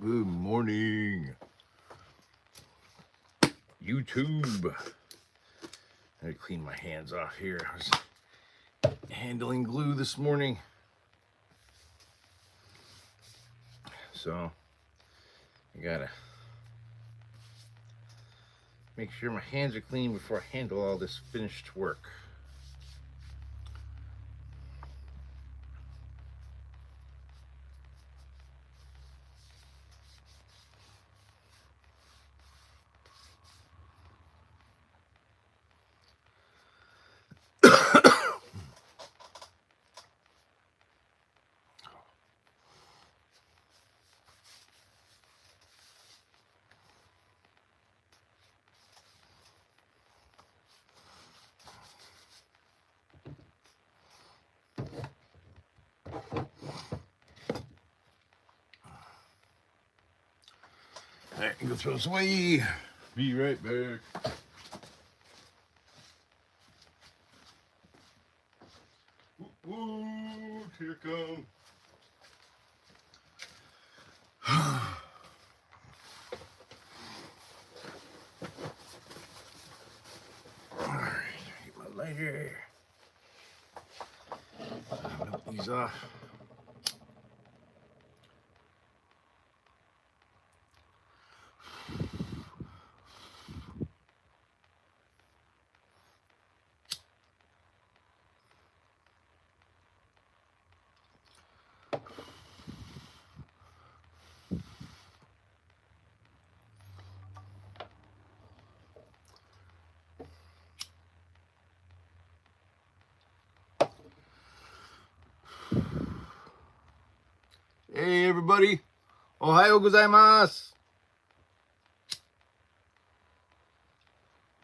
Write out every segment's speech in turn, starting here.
Good morning, YouTube. I had to clean my hands off here. I was handling glue this morning. So I gotta make sure my hands are clean before I handle all this finished work. All right, go throw this away. Be right back. Ooh, here it comes. All right, get my lighter. Knock these off. Hey everybody, Ohayo gozaimasu.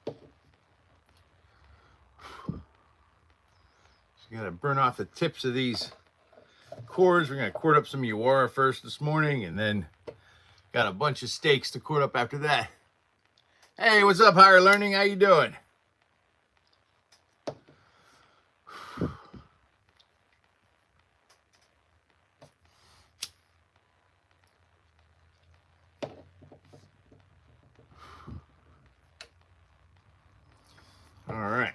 So you gotta burn off the tips of these cords. We're gonna cord up some Yawara first this morning, and then got a bunch of steaks to cord up after that. Hey, what's up, Higher Learning? How you doing? All right,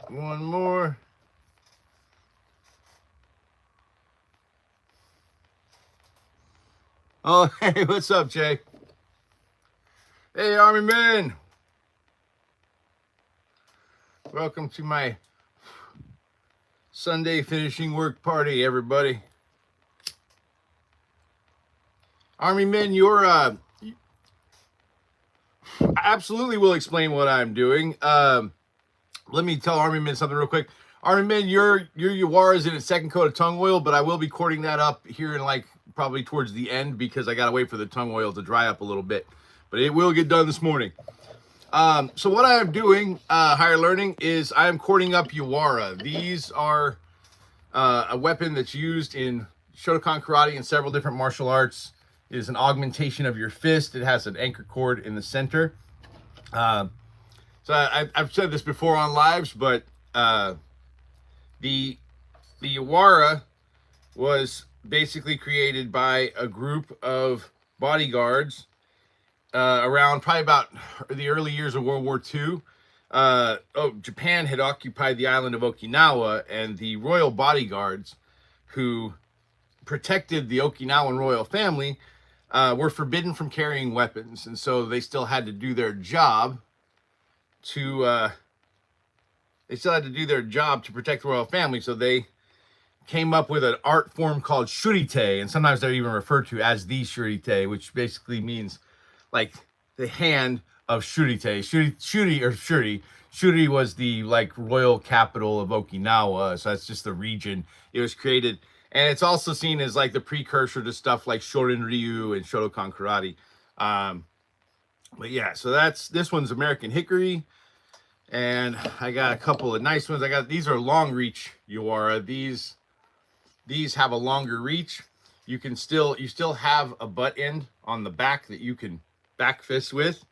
one more. Oh, hey, what's up, Jay? Hey, Army men. Welcome to my Sunday finishing work party, everybody. Army men, you're I absolutely will explain what I'm doing. Let me tell Army men something real quick. Army men, your Yawara is in its second coat of tongue oil, but I will be cording that up here in like probably towards the end because I gotta wait for the tongue oil to dry up a little bit. But it will get done this morning. So what I'm doing, Higher Learning, is I'm cording up Yawara. These are a weapon that's used in Shotokan karate and several different martial arts. It is an augmentation of your fist. It has an anchor cord in the center. So I've said this before on lives, but the Yawara was basically created by a group of bodyguards around probably about the early years of World War II. Japan had occupied the island of Okinawa, and the royal bodyguards who protected the Okinawan royal family were forbidden from carrying weapons, and so they still had to do their job to protect the royal family. So they came up with an art form called shurite, and sometimes they're even referred to as the shurite, which basically means like the hand of shurite. Shuri was the like royal capital of Okinawa, so that's just the region it was created, and it's also seen as like the precursor to stuff like Shorin Ryu and Shotokan karate. But yeah, so this one's American Hickory, and I got a couple of nice ones. These are long reach Yawara. These have a longer reach. You still have a butt end on the back that you can back fist with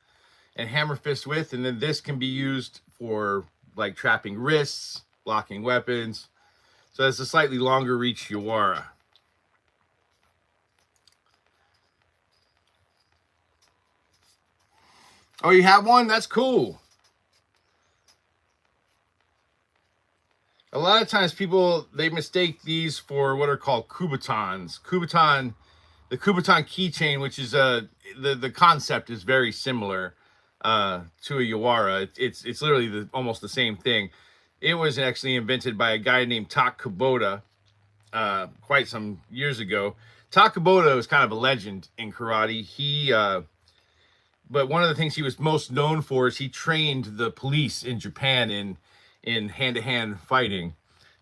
and hammer fist with, and then this can be used for like trapping wrists, blocking weapons. So it's a slightly longer reach Yawara. Oh, you have one? That's cool. A lot of times people, they mistake these for what are called Kubotans. The Kubotan keychain, which is the concept is very similar to a Yawara. It's literally almost the same thing. It was actually invented by a guy named Tak Kubota quite some years ago. Tak Kubota was kind of a legend in karate. But one of the things he was most known for is he trained the police in Japan in hand-to-hand fighting,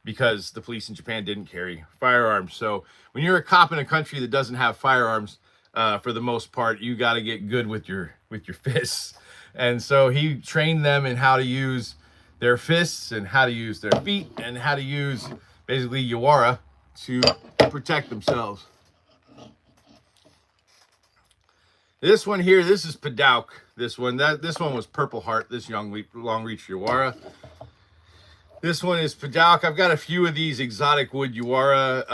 because the police in Japan didn't carry firearms. So when you're a cop in a country that doesn't have firearms, for the most part, you got to get good with your fists. And so he trained them in how to use their fists and how to use their feet and how to use basically Yawara to protect themselves. This one here, this is Padauk. This one was Purple Heart, this long reach Yawara. This one is Padauk. I've got a few of these exotic wood Yawara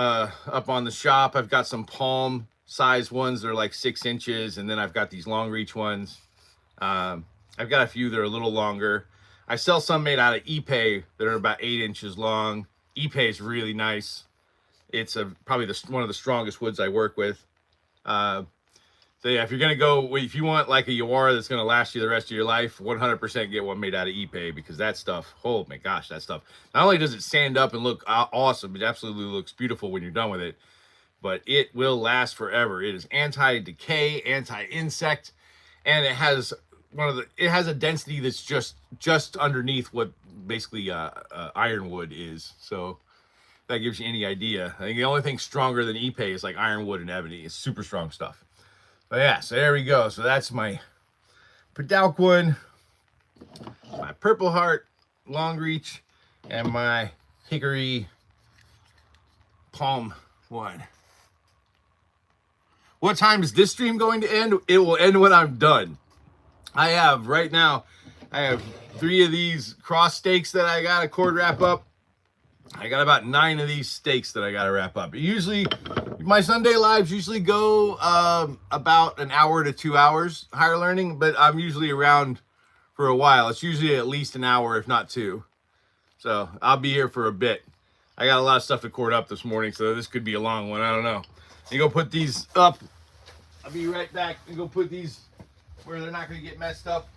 up on the shop. I've got some palm size ones. They're like 6 inches. And then I've got these long reach ones. I've got a few that are a little longer. I sell some made out of Ipe that are about 8 inches long. Ipe is really nice. It's probably one of the strongest woods I work with. So yeah, if you're gonna go, if you want like a Yawara that's gonna last you the rest of your life, 100% get one made out of Ipe, because that stuff, oh my gosh, that stuff. Not only does it stand up and look awesome, it absolutely looks beautiful when you're done with it, but it will last forever. It is anti-decay, anti-insect, and it has a density that's just underneath what basically ironwood is. So if that gives you any idea. I think the only thing stronger than Ipe is like ironwood and ebony. It's super strong stuff. But yeah, so there we go. So that's my Padauk one, my Purple Heart long reach, and my hickory palm one. What time is this stream going to end? It will end when I'm done. Right now, I have 3 of these cross stakes that I got to cord wrap up. I got about 9 of these stakes that I got to wrap up. Usually, my Sunday lives usually go about an hour to 2 hours higher learning, but I'm usually around for a while. It's usually at least an hour, if not 2. So I'll be here for a bit. I got a lot of stuff to cord up this morning, so this could be a long one. I don't know. You go put these up. I'll be right back and go put these where they're not going to get messed up.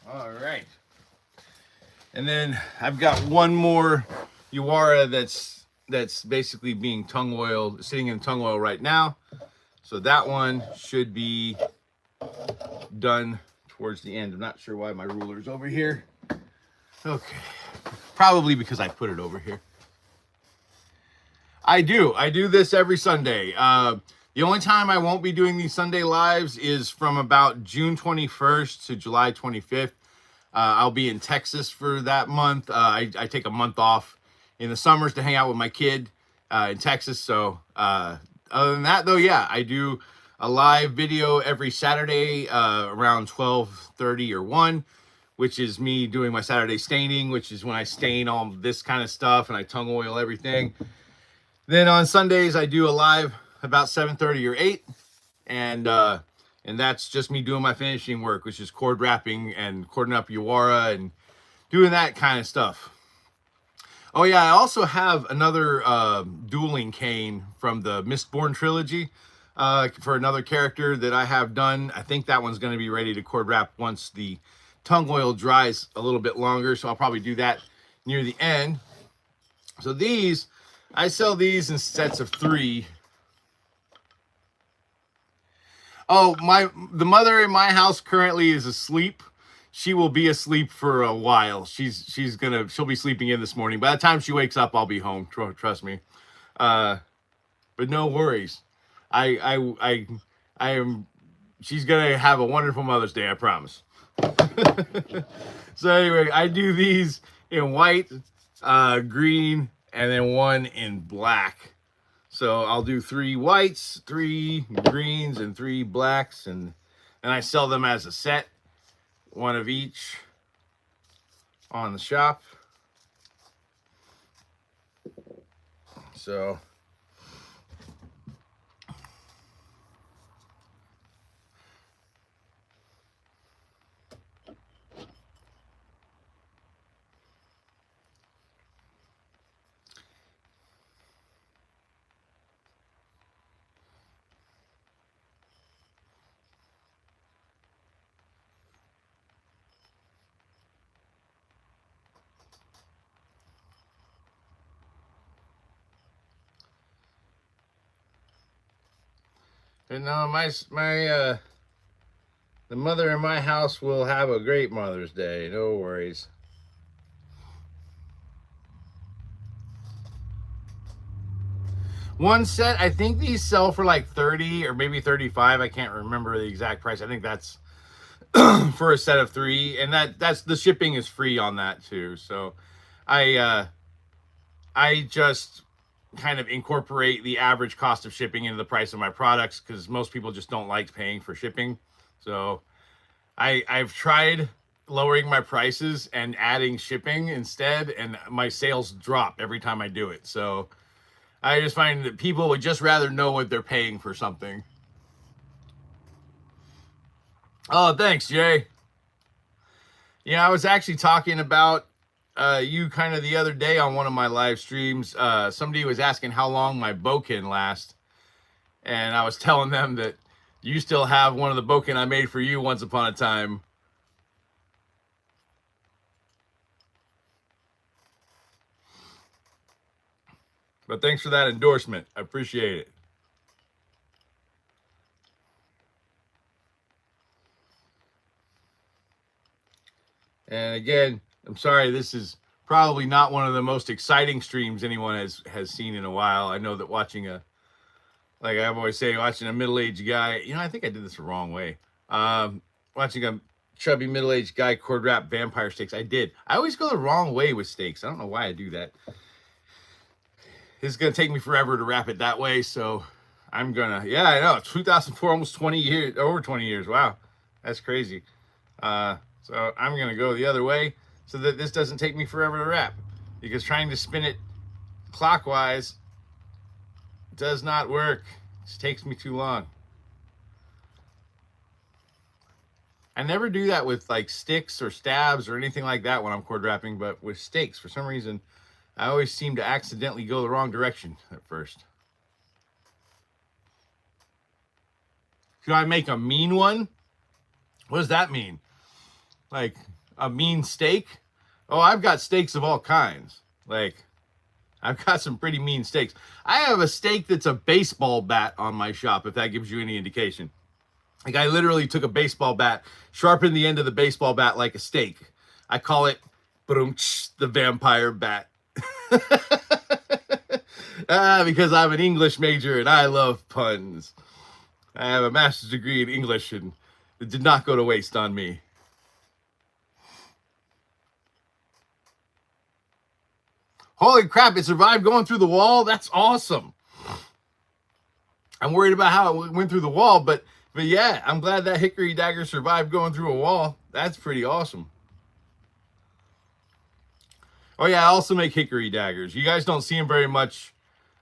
All right. And then I've got one more Yawara that's basically being tongue oiled, sitting in tongue oil right now. So that one should be done towards the end. I'm not sure why my ruler's over here. Okay. Probably because I put it over here. I do this every Sunday. The only time I won't be doing these Sunday lives is from about June 21st to July 25th. I'll be in Texas for that month. I take a month off in the summers to hang out with my kid in Texas. So other than that, though, yeah, I do a live video every Saturday around 12:30 or 1, which is me doing my Saturday staining, which is when I stain all this kind of stuff and I tongue oil everything. Then on Sundays, I do a live about 7:30 or 8, and that's just me doing my finishing work, which is cord wrapping and cording up Yawara and doing that kind of stuff. Oh yeah, I also have another dueling cane from the Mistborn trilogy for another character that I have done. I think that one's going to be ready to cord wrap once the tongue oil dries a little bit longer, so I'll probably do that near the end. So these, I sell these in sets of 3. Oh, the mother in my house currently is asleep. She will be asleep for a while. She'll be sleeping in this morning. By the time she wakes up, I'll be home. Trust me. But no worries. I am. She's gonna have a wonderful Mother's Day. I promise. So anyway, I do these in white, green, and then one in black. So I'll do 3 whites, 3 greens, and 3 blacks, and I sell them as a set, one of each on the shop. So and now the mother in my house will have a great Mother's Day. No worries. One set, I think these sell for like 30 or maybe 35. I can't remember the exact price. I think that's for a set of 3, and that's the shipping is free on that too. So I just kind of incorporate the average cost of shipping into the price of my products, because most people just don't like paying for shipping. So I've tried lowering my prices and adding shipping instead, and my sales drop every time I do it. So I just find that people would just rather know what they're paying for something. Oh, thanks, Jay. Yeah, I was actually talking about you kind of the other day on one of my live streams. Somebody was asking how long my bow can last, and I was telling them that you still have one of the bokin I made for you once upon a time. But thanks for that endorsement. I appreciate it. And again, I'm sorry, this is probably not one of the most exciting streams anyone has seen in a while. I know that watching like I always say, watching a middle-aged guy, I think I did this the wrong way. Watching a chubby middle-aged guy cord wrap vampire steaks. I always go the wrong way with steaks. I don't know why I do that. It's going to take me forever to wrap it that way, so I'm going to, I know, 2004, almost 20 years, over 20 years. Wow, that's crazy. So I'm going to go the other way so that this doesn't take me forever to wrap, because trying to spin it clockwise does not work. It takes me too long. I never do that with like sticks or stabs or anything like that when I'm cord wrapping, but with steaks, for some reason, I always seem to accidentally go the wrong direction at first. Should I make a mean one? What does that mean? Like a mean steak? Oh, I've got steaks of all kinds. Like, I've got some pretty mean steaks. I have a steak that's a baseball bat on my shop, if that gives you any indication. Like, I literally took a baseball bat, sharpened the end of the baseball bat like a steak. I call it the vampire bat. Because I'm an English major and I love puns. I have a master's degree in English, and it did not go to waste on me. Holy crap, it survived going through the wall? That's awesome. I'm worried about how it went through the wall, but yeah, I'm glad that hickory dagger survived going through a wall. That's pretty awesome. Oh yeah, I also make hickory daggers. You guys don't see them very much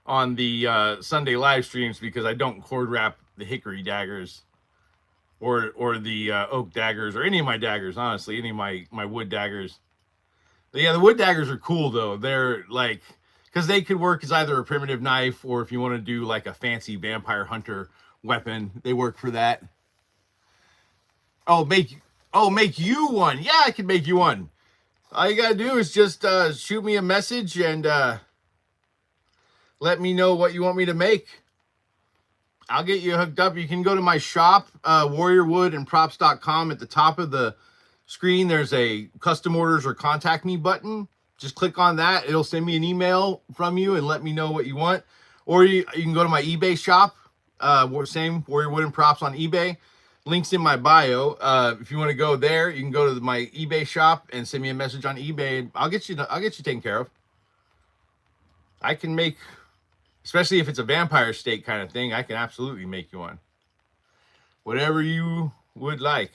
on the Sunday live streams because I don't cord wrap the hickory daggers or the oak daggers or any of my daggers, honestly, any of my wood daggers. But yeah, the wood daggers are cool though. They're like, because they could work as either a primitive knife or if you want to do like a fancy vampire hunter weapon, they work for that. Make you one. Yeah, I can make you one. All you gotta do is just shoot me a message and let me know what you want me to make. I'll get you hooked up. You can go to my shop, warriorwoodandprops.com. At the top of the screen, there's a custom orders or contact me button. Just click on that. It'll send me an email from you and let me know what you want. Or you can go to my eBay shop. Same, Warrior Wood and Props on eBay. Links in my bio. If you want to go there, you can go to my eBay shop and send me a message on eBay, and I'll get you taken care of. I can make Especially if it's a vampire steak kind of thing, I can absolutely make you one. Whatever you would like.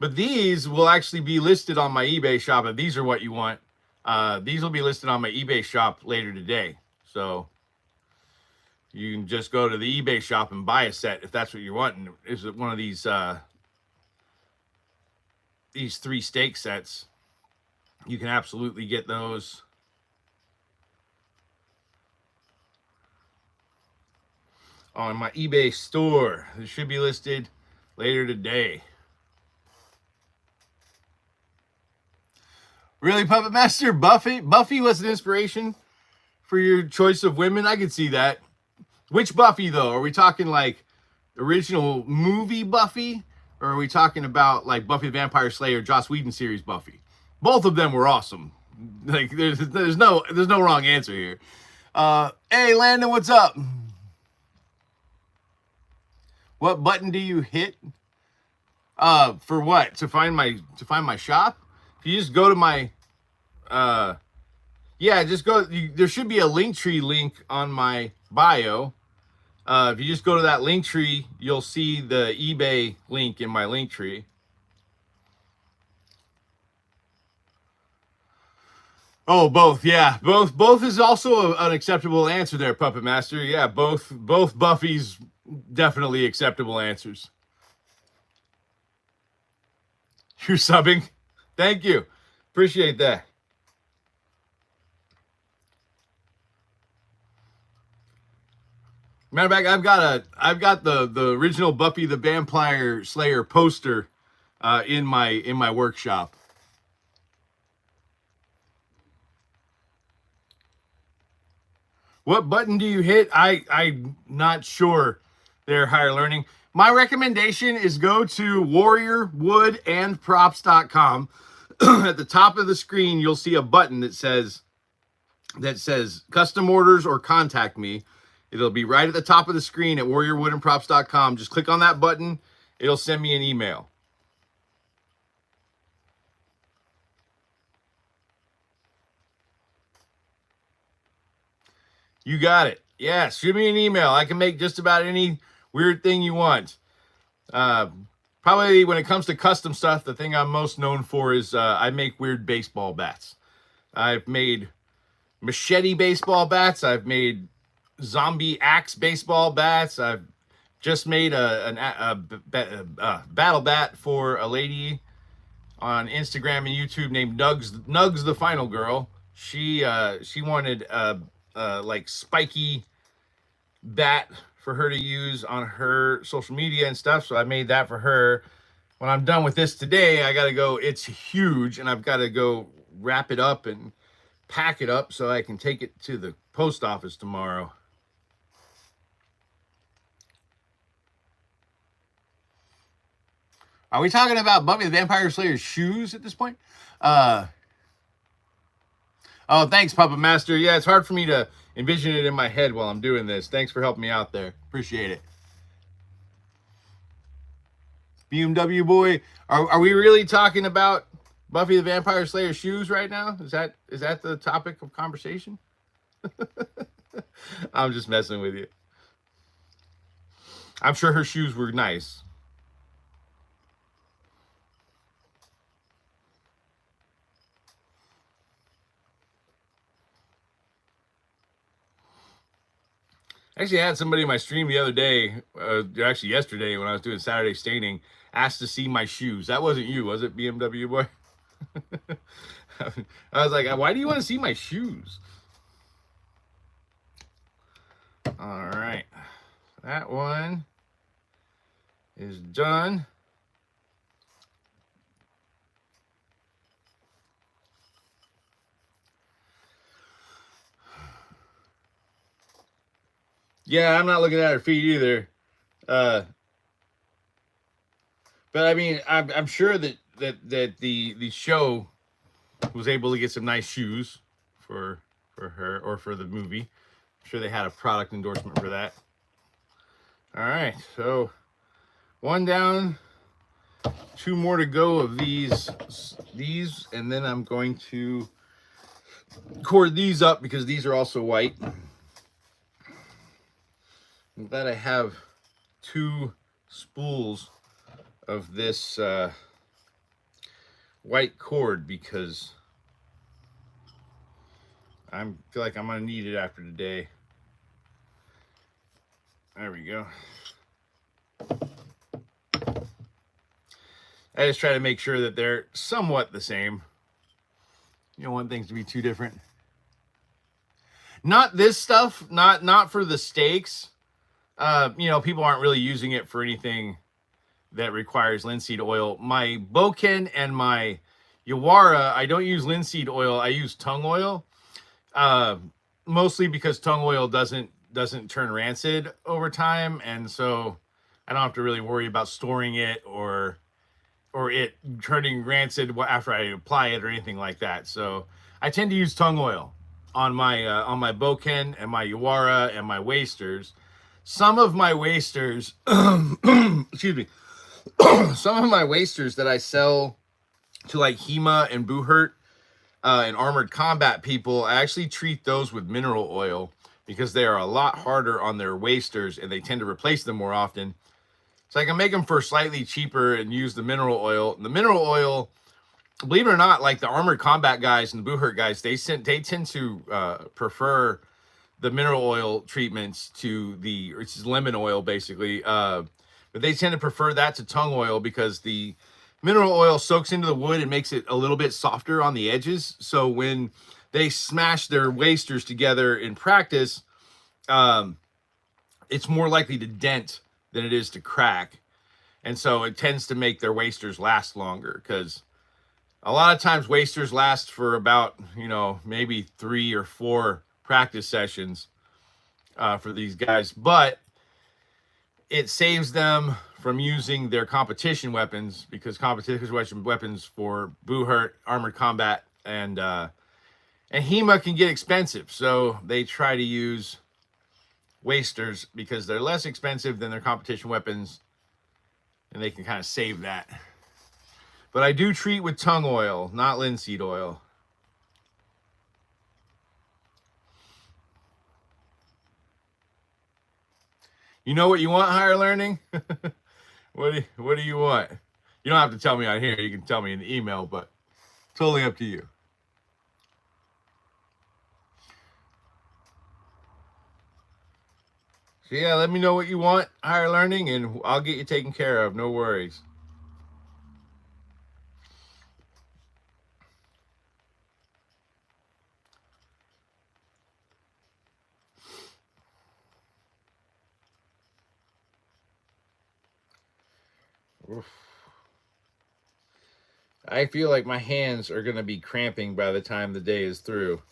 But these will actually be listed on my eBay shop if these are what you want. These will be listed on my eBay shop later today. So you can just go to the eBay shop and buy a set if that's what you want. And is it one of these 3 steak sets? You can absolutely get those. On my eBay store. It should be listed later today. Really, Puppet Master? Buffy was an inspiration for your choice of women? I could see that. Which Buffy, though? Are we talking like original movie Buffy? Or are we talking about like Buffy the Vampire Slayer, Joss Whedon series Buffy? Both of them were awesome. Like there's no wrong answer here. Hey Landon, what's up? What button do you hit? For what? To find my shop? If you just go to my yeah, just go, there should be a Linktree link on my bio. If you just go to that Linktree, you'll see the eBay link in my Linktree. Oh, both, yeah. Both is also an acceptable answer there, Puppet Master. Yeah, both Buffy's definitely acceptable answers. You're subbing? Thank you. Appreciate that. Matter of fact, I've got the original Buffy the Vampire Slayer poster in my workshop. What button do you hit? I'm not sure there, Higher Learning. My recommendation is go to warriorwoodandprops.com. At the top of the screen, you'll see a button that says custom orders or contact me. It'll be right at the top of the screen at warriorwoodandprops.com. Just click on that button. It'll send me an email. You got it. Yeah, shoot me an email. I can make just about any weird thing you want. Probably when it comes to custom stuff, the thing I'm most known for is I make weird baseball bats. I've made machete baseball bats. I've made zombie axe baseball bats. I've just made a battle bat for a lady on Instagram and YouTube named Nugs the Final Girl. She wanted like spiky bat for her to use on her social media and stuff, so I made that for her. When I'm done with this today, I gotta go. It's huge, and I've got to go wrap it up and pack it up so I can take it to the post office tomorrow. Are we talking about Buffy the Vampire Slayer's shoes at this point? Oh, thanks, Puppet Master. Yeah, it's hard for me to envision it in my head while I'm doing this. Thanks for helping me out there. Appreciate it. BMW boy, are we really talking about Buffy the Vampire Slayer's shoes right now? Is that the topic of conversation? I'm just messing with you. I'm sure her shoes were nice. Actually, I had somebody in my stream the other day, actually yesterday when I was doing Saturday staining, asked to see my shoes. That wasn't you, was it, BMW boy? I was like, why do you want to see my shoes? All right. That one is done. Yeah, I'm not looking at her feet either. But I mean, I'm sure that the show was able to get some nice shoes for her or for the movie. I'm sure they had a product endorsement for that. All right, so one down, 2 more to go of these, and then I'm going to cord these up because these are also white. I'm glad I have 2 spools of this white cord, because I feel like I'm gonna need it after today. There we go. I just try to make sure that they're somewhat the same. You don't want things to be too different. Not this stuff, not for the stakes. You know, people aren't really using it for anything that requires linseed oil. My Boken and my Yawara, I don't use linseed oil. I use tung oil, mostly because tung oil doesn't turn rancid over time, and so I don't have to really worry about storing it or it turning rancid after I apply it or anything like that. So I tend to use tung oil on my Boken and my Yawara and my wasters. Some of my wasters, excuse me, some of my wasters that I sell to like HEMA and Buhurt and Armored Combat people, I actually treat those with mineral oil because they are a lot harder on their wasters and they tend to replace them more often. So I can make them for slightly cheaper and use the mineral oil. And the mineral oil, believe it or not, like the Armored Combat guys and the Buhurt guys, they tend to prefer the mineral oil treatments to the, which is lemon oil basically. But they tend to prefer that to tung oil because the mineral oil soaks into the wood and makes it a little bit softer on the edges. So when they smash their wasters together in practice, it's more likely to dent than it is to crack. And so it tends to make their wasters last longer, because a lot of times wasters last for about, you know, maybe 3 or 4 practice sessions for these guys, but it saves them from using their competition weapons, because competition weapons for Buhurt, Armored Combat, and HEMA can get expensive. So they try to use wasters because they're less expensive than their competition weapons, and they can kind of save that. But I do treat with tung oil, not linseed oil. You know what you want, higher learning? What do you want? You don't have to tell me on here. You can tell me in the email, but totally up to you. So yeah, let me know what you want, higher learning, and I'll get you taken care of. No worries. Oof. I feel like my hands are going to be cramping by the time the day is through.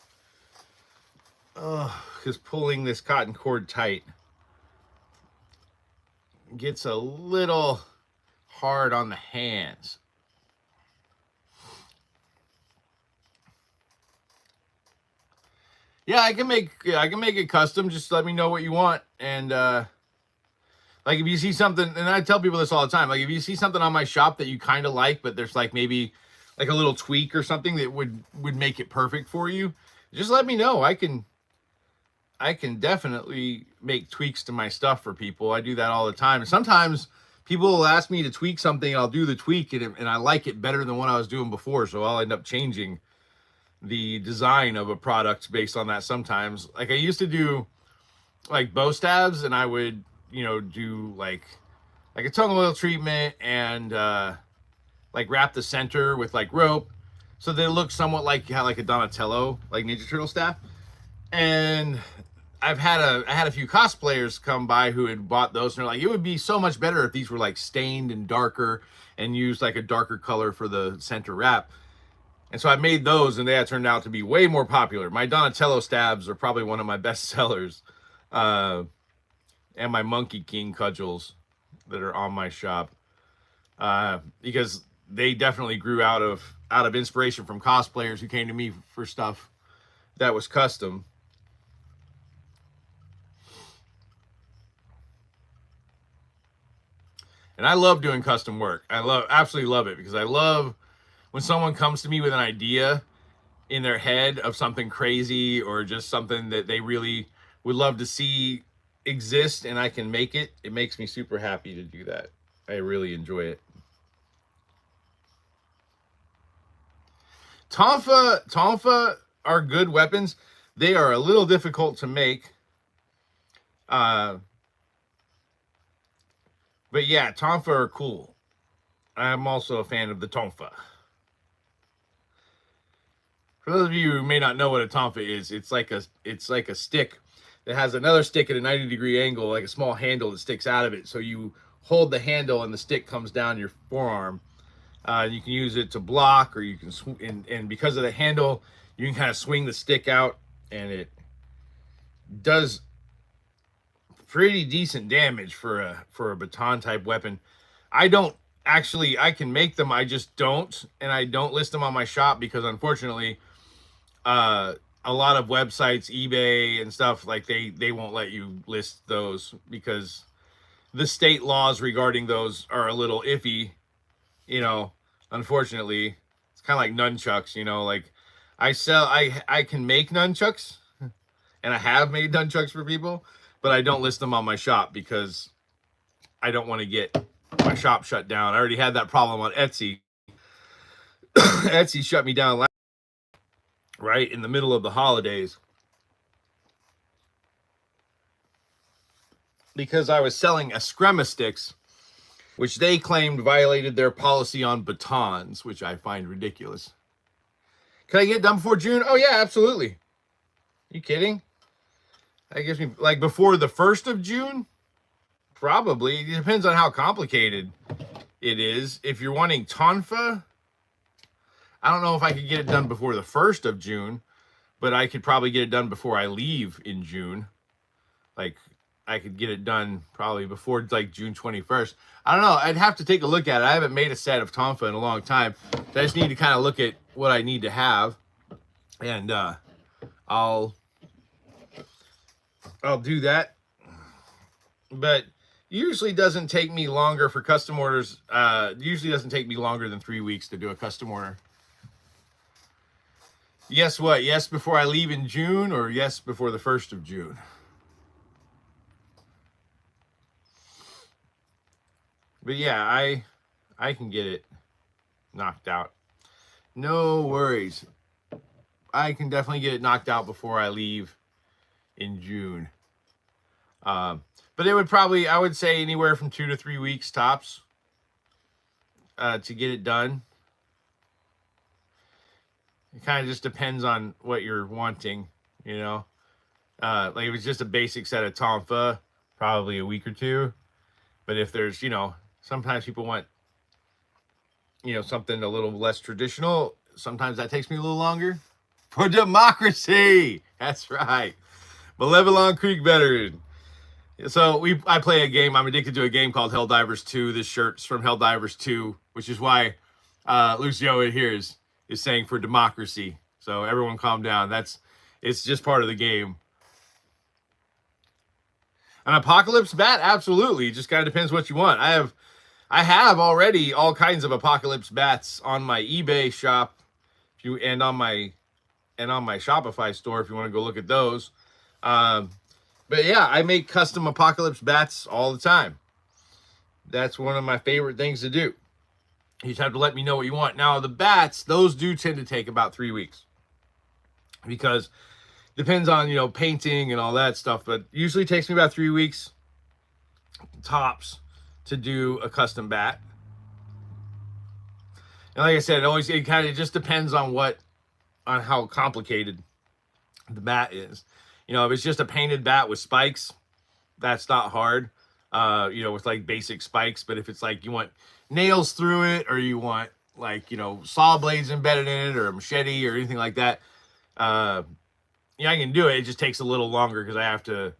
Because pulling this cotton cord tight gets a little hard on the hands. Yeah, I can make it custom. Just let me know what you want. And like if you see something, and I tell people this all the time, like if you see something on my shop that you kind of like, but there's like maybe like a little tweak or something that would make it perfect for you, just let me know. I can definitely make tweaks to my stuff for people. I do that all the time. And sometimes people will ask me to tweak something, I'll do the tweak, and I like it better than what I was doing before. So I'll end up changing the design of a product based on that sometimes. Like I used to do like bow stabs, and I would, you know, do like a tung oil treatment and like wrap the center with like rope so they look somewhat like a Donatello, like Ninja Turtle staff. And I had a few cosplayers come by who had bought those, and they're like, it would be so much better if these were like stained and darker and used like a darker color for the center wrap. And so I made those, and they had turned out to be way more popular. My Donatello stabs are probably one of my best sellers. And my Monkey King cudgels that are on my shop. Because they definitely grew out of inspiration from cosplayers who came to me for stuff that was custom. And I love doing custom work. Absolutely love it, because I love when someone comes to me with an idea in their head of something crazy or just something that they really would love to see exists and I can make it, it makes me super happy to do that. I really enjoy it. Tonfa are good weapons. They are a little difficult to make. But yeah, tonfa are cool. I'm also a fan of the tonfa. For those of you who may not know what a tonfa is, it's like a stick that has another stick at a 90-degree angle, like a small handle that sticks out of it. So you hold the handle and the stick comes down your forearm. You can use it to block, or you can and because of the handle, you can kind of swing the stick out, and it does pretty decent damage for a baton type weapon. I can make them, I just don't, and I don't list them on my shop because unfortunately, a lot of websites, eBay and stuff, like they won't let you list those because the state laws regarding those are a little iffy. Unfortunately, it's kind of like nunchucks. Like I can make nunchucks, and I have made nunchucks for people, but I don't list them on my shop because I don't want to get my shop shut down. I already had that problem on Etsy. Etsy shut me down right in the middle of the holidays because I was selling Eskrima sticks, which they claimed violated their policy on batons, which I find ridiculous. Can I get it done before June? Oh yeah, absolutely. You kidding? That gives me like before the 1st of June? Probably. It depends on how complicated it is. If you're wanting tonfa, I don't know if I could get it done before the 1st of June, but I could probably get it done before I leave in June. Like I could get it done probably before like June 21st. I don't know. I'd have to take a look at it. I haven't made a set of tonfa in a long time. So I just need to kind of look at what I need to have, and I'll do that. But usually doesn't take me longer for custom orders. Usually doesn't take me longer than 3 weeks to do a custom order. Yes, what? Yes, before I leave in June, or yes, before the 1st of June? But yeah, I can get it knocked out. No worries. I can definitely get it knocked out before I leave in June. But it would probably, I would say anywhere from 2 to 3 weeks tops to get it done. It kind of just depends on what you're wanting, like if it's just a basic set of tonfa, probably a week or two. But if there's, sometimes people want, something a little less traditional. Sometimes that takes me a little longer. For democracy! That's right. Malevelon Creek veteran. So I play a game. I'm addicted to a game called Helldivers 2. This shirt's from Helldivers 2, which is why Lucio here is saying for democracy. So everyone calm down. It's just part of the game. An apocalypse bat? Absolutely. It just kind of depends what you want. I have already all kinds of apocalypse bats on my eBay shop, and on my Shopify store if you want to go look at those. But yeah, I make custom apocalypse bats all the time. That's one of my favorite things to do. You just have to let me know what you want. Now the bats, those do tend to take about 3 weeks because depends on, painting and all that stuff, but usually takes me about 3 weeks tops to do a custom bat. And like I said, it kind of just depends on how complicated the bat is. If it's just a painted bat with spikes, that's not hard. With like basic spikes. But if it's like you want nails through it, or you want like, saw blades embedded in it, or a machete or anything like that, I can do it. It just takes a little longer because I have to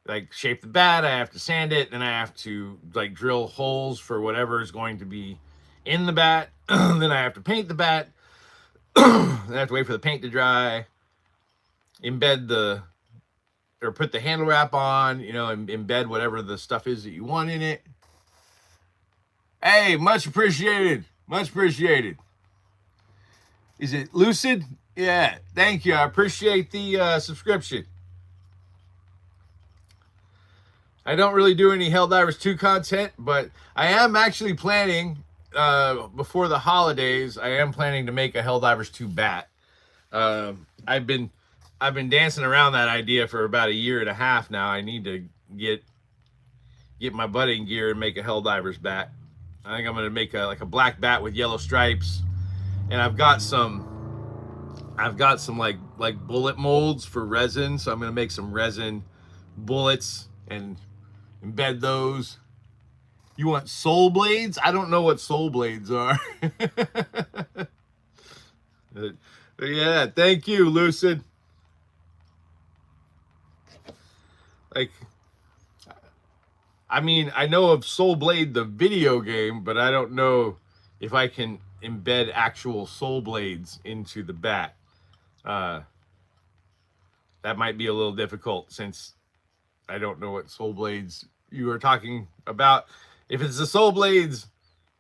like shape the bat, I have to sand it, then I have to like drill holes for whatever is going to be in the bat. Then I have to paint the bat. Then I have to wait for the paint to dry, put the handle wrap on, embed whatever the stuff is that you want in it. Hey, much appreciated. Much appreciated. Is it Lucid? Yeah, thank you. I appreciate the subscription. I don't really do any Helldivers 2 content, but I am actually planning, before the holidays, I am planning to make a Helldivers 2 bat. I've been dancing around that idea for about a year and a half now. I need to get my butt in gear and make a Helldivers bat. I think I'm gonna make a black bat with yellow stripes, and I've got some like bullet molds for resin, so I'm gonna make some resin bullets and embed those. You want soul blades? I don't know what soul blades are. Yeah, thank you, Lucid. Like, I mean, I know of Soul Blade, the video game, but I don't know if I can embed actual soul blades into the bat. That might be a little difficult since I don't know what soul blades you are talking about. If it's the soul blades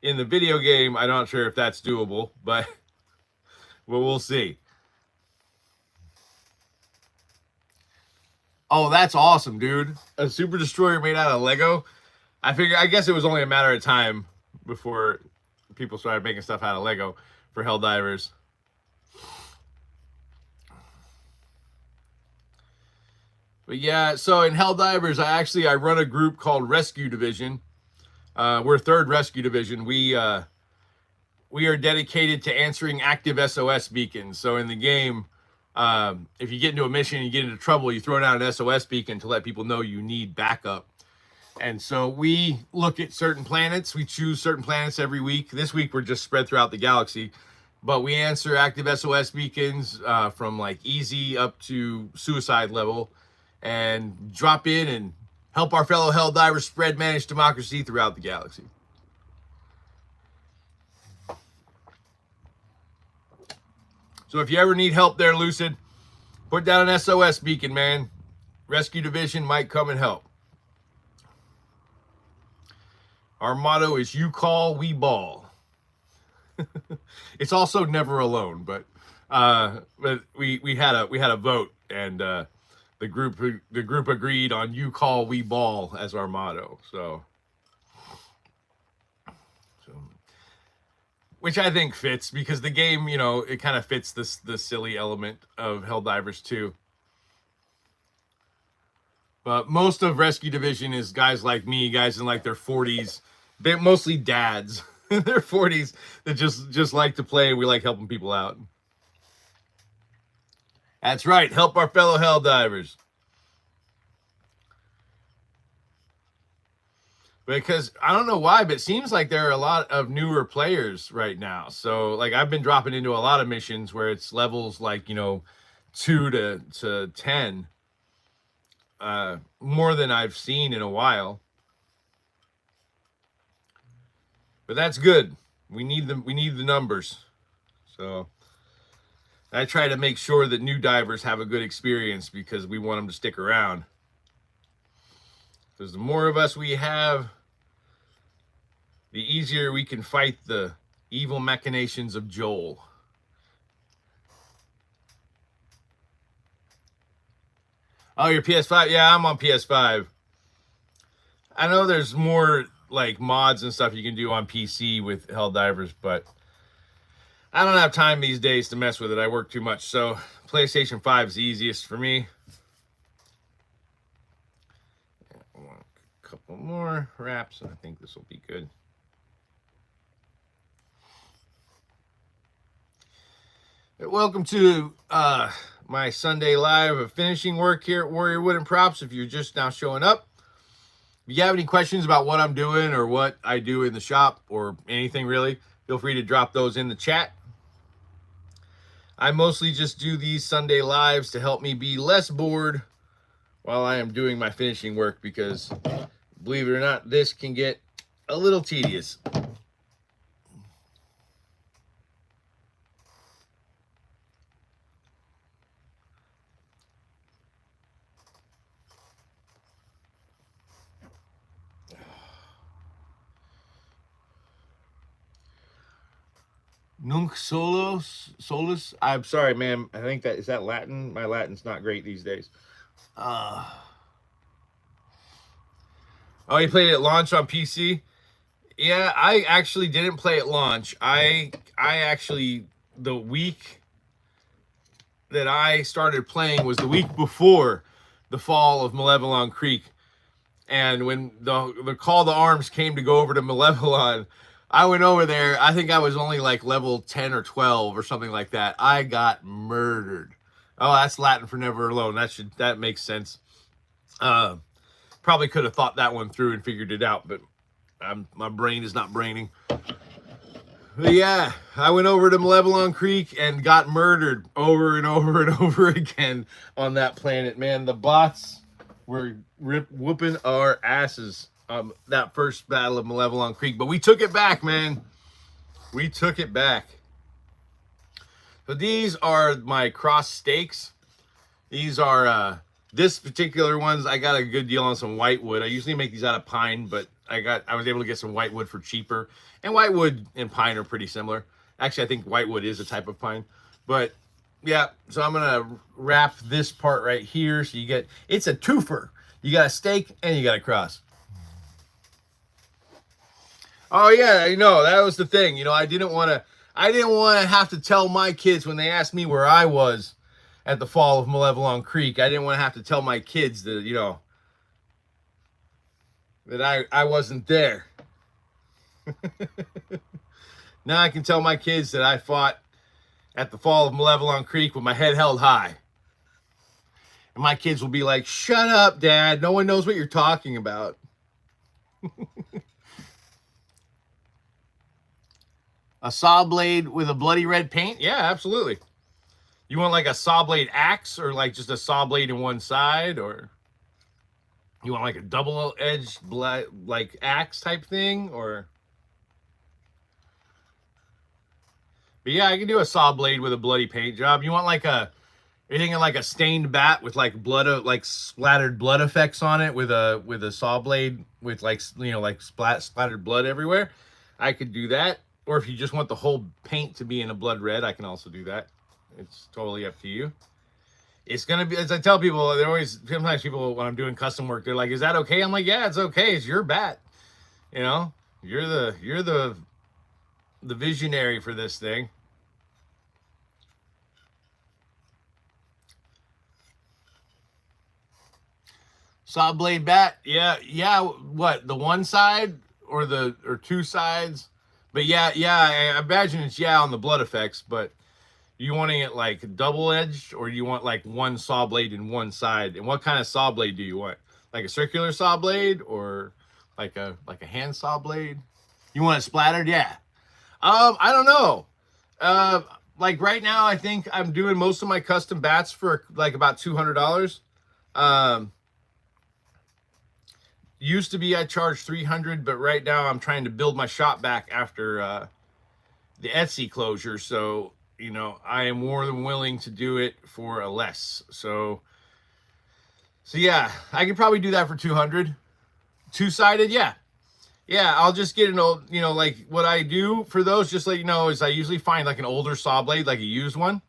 in the video game, I'm not sure if that's doable, but well, we'll see. Oh, that's awesome, dude. A Super Destroyer made out of Lego. I guess it was only a matter of time before people started making stuff out of Lego for Helldivers. But yeah, so in Helldivers, I run a group called Rescue Division. We're 3rd Rescue Division. We are dedicated to answering active SOS beacons. So in the game, if you get into a mission and you get into trouble, you throw down an SOS beacon to let people know you need backup. And so we look at certain planets. We choose certain planets every week. This week, we're just spread throughout the galaxy. But we answer active SOS beacons from like easy up to suicide level, and drop in and help our fellow Helldivers spread managed democracy throughout the galaxy. So if you ever need help there, Lucid, put down an SOS beacon, man. Rescue Division might come and help. Our motto is "You call, we ball." It's also never alone, but we had a vote, and the group agreed on "You call, we ball" as our motto. So which I think fits, because the game, you know, it kind of fits the silly element of Helldivers 2. But most of Rescue Division is guys like me, guys in like their 40s. They're mostly dads in their 40s that just like to play. We like helping people out. That's right. Help our fellow Helldivers. Because I don't know why, but it seems like there are a lot of newer players right now. So like I've been dropping into a lot of missions where it's levels like, you know, 2 to 10. More than I've seen in a while. But that's good. We need the numbers. So I try to make sure that new divers have a good experience, because we want them to stick around. Because the more of us we have, the easier we can fight the evil machinations of Joel. Oh, your PS5? Yeah, I'm on PS5. I know there's more like mods and stuff you can do on PC with Helldivers, but I don't have time these days to mess with it. I work too much. So PlayStation 5 is the easiest for me. I want a couple more wraps, and I think this will be good. Welcome to my Sunday live of finishing work here at Warrior Wooden Props. If you're just now showing up, if you have any questions about what I'm doing or what I do in the shop or anything really, feel free to drop those in the chat. I mostly just do these Sunday lives to help me be less bored while I am doing my finishing work, because believe it or not, this can get a little tedious. Nunc solus. I'm sorry, ma'am. I think is that Latin? My Latin's not great these days. Oh, you played it at launch on PC? Yeah, I actually didn't play at launch. I actually, the week that I started playing was the week before the fall of Malevelon Creek. And when the call to arms came to go over to Malevelon, I went over there. I think I was only like level 10 or 12 or something like that. I got murdered. Oh, that's Latin for never alone. That makes sense. Probably could have thought that one through and figured it out, but my brain is not braining. But yeah, I went over to Malevelon Creek and got murdered over and over and over again on that planet. Man, the bots were whooping our asses that first battle of Malevelon Creek. But we took it back, man. We took it back. So these are my cross stakes. These are this particular ones. I got a good deal on some whitewood. I usually make these out of pine, but I was able to get some whitewood for cheaper. And whitewood and pine are pretty similar. Actually, I think whitewood is a type of pine. But yeah, so I'm gonna wrap this part right here. So you get, it's a twofer. You got a stake and you got a cross. Oh yeah, I know, that was the thing. You know, I didn't want to have to tell my kids when they asked me where I was at the fall of Malevelon Creek. I didn't want to have to tell my kids that, you know, that I wasn't there. Now I can tell my kids that I fought at the fall of Malevelon Creek with my head held high. And my kids will be like, shut up, Dad. No one knows what you're talking about. A saw blade with a bloody red paint? Yeah, absolutely. You want like a saw blade axe, or like just a saw blade in one side, or you want like a double-edged like axe type thing, or... But yeah, I can do a saw blade with a bloody paint job. You want like a, you're thinking like a stained bat with like blood, like splattered blood effects on it with a saw blade with like, you know, like splattered blood everywhere. I could do that. Or if you just want the whole paint to be in a blood red, I can also do that. It's totally up to you. It's gonna be, as I tell people, they're always, sometimes people, when I'm doing custom work, they're like, is that okay? I'm like, yeah, it's okay. It's your bat. You know, you're the visionary for this thing. Saw blade bat, yeah. What, the one side or two sides? But yeah, I imagine it's on the blood effects. But you wanting it like double edged, or you want like one saw blade in one side? And what kind of saw blade do you want? Like a circular saw blade, or like a hand saw blade? You want it splattered? Yeah. I don't know. Like right now, I think I'm doing most of my custom bats for like about $200. Used to be I charged $300, but right now I'm trying to build my shop back after the Etsy closure. So, you know, I am more than willing to do it for a less. So yeah, I could probably do that for 200. Two-sided, yeah. Yeah, I'll just get an old, you know, like what I do for those, just let you know, is I usually find like an older saw blade, like a used one,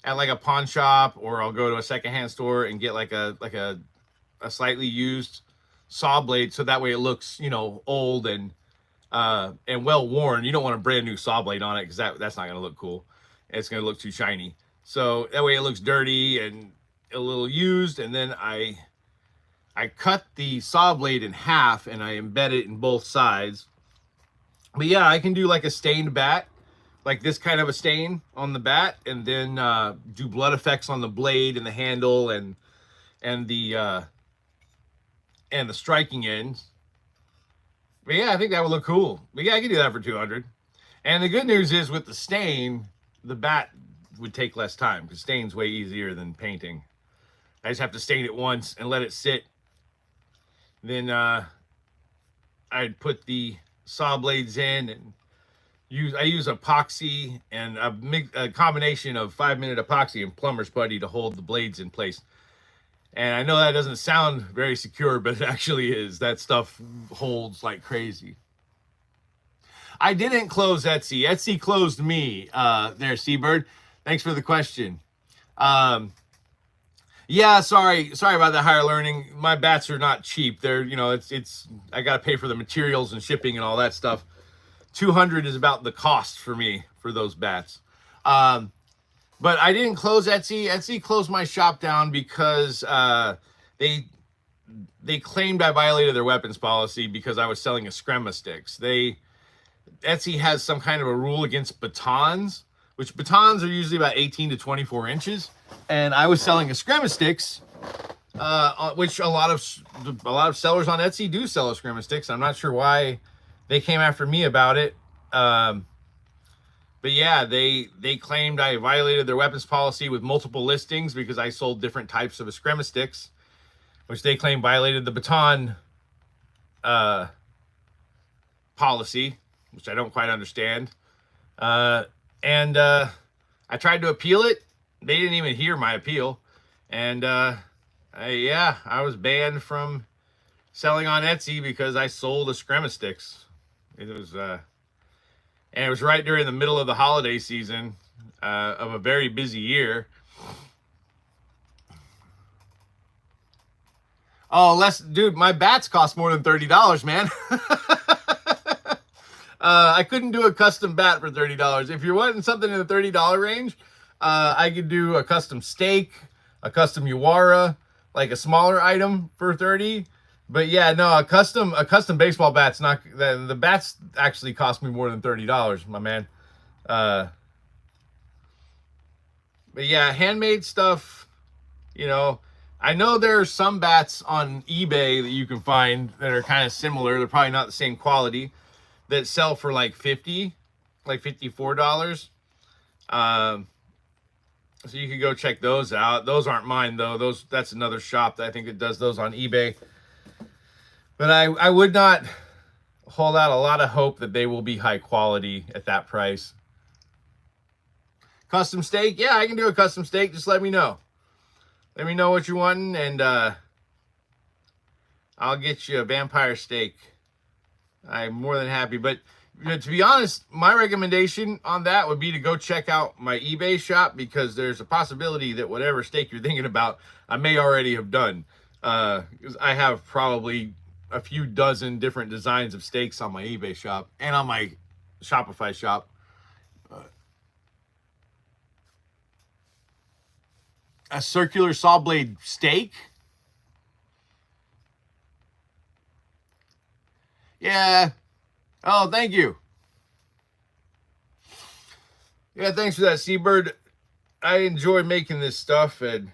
at like a pawn shop, or I'll go to a secondhand store and get like a slightly used saw blade, so that way it looks, you know, old and well worn. You don't want a brand new saw blade on it, because that's not going to look cool. It's going to look too shiny. So that way it looks dirty and a little used. And then I cut the saw blade in half and I embed it in both sides. But yeah, I can do like a stained bat, like this kind of a stain on the bat, and then do blood effects on the blade and the handle and the striking ends. But yeah, I think that would look cool. But yeah, I can do that for 200. And the good news is, with the stain, the bat would take less time, because stain's way easier than painting. I just have to stain it once and let it sit. Then I'd put the saw blades in, and I use epoxy and a combination of 5-minute epoxy and plumber's putty to hold the blades in place. And I know that doesn't sound very secure, but it actually is. That stuff holds like crazy. I didn't close Etsy. Etsy closed me. There, Seabird. Thanks for the question. Yeah, sorry about that, higher learning. My bats are not cheap. They're, you know, it's I got to pay for the materials and shipping and all that stuff. 200 is about the cost for me for those bats. Um, but I didn't close Etsy. Etsy closed my shop down because they they claimed I violated their weapons policy because I was selling Eskrima sticks. Etsy has some kind of a rule against batons, which batons are usually about 18 to 24 inches, and I was selling Eskrima sticks, which a lot of sellers on Etsy do sell Eskrima sticks. I'm not sure why they came after me about it. But yeah, they claimed I violated their weapons policy with multiple listings because I sold different types of Eskrima sticks, which they claim violated the baton policy, which I don't quite understand. And I tried to appeal it. They didn't even hear my appeal. And yeah, I was banned from selling on Etsy because I sold Eskrima sticks. It was and it was right during the middle of the holiday season of a very busy year. Oh, dude, my bats cost more than $30, man. I couldn't do a custom bat for $30. If you're wanting something in the $30 range, I could do a custom steak, a custom Yawara, like a smaller item for 30. But yeah, no, a custom baseball bat's not. The bats actually cost me more than $30, my man. But yeah, handmade stuff. You know, I know there are some bats on eBay that you can find that are kind of similar. They're probably not the same quality, that sell for like $54. So you can go check those out. Those aren't mine though. That's another shop that I think that does those on eBay. But I would not hold out a lot of hope that they will be high quality at that price. Custom steak, yeah, I can do a custom steak. Just let me know. Let me know what you want, and I'll get you a vampire steak. I'm more than happy. But to be honest, my recommendation on that would be to go check out my eBay shop, because there's a possibility that whatever steak you're thinking about, I may already have done. Because I have probably a few dozen different designs of steaks on my eBay shop and on my Shopify shop. A circular saw blade steak? Yeah. Oh, thank you. Yeah, thanks for that, Seabird. I enjoy making this stuff, and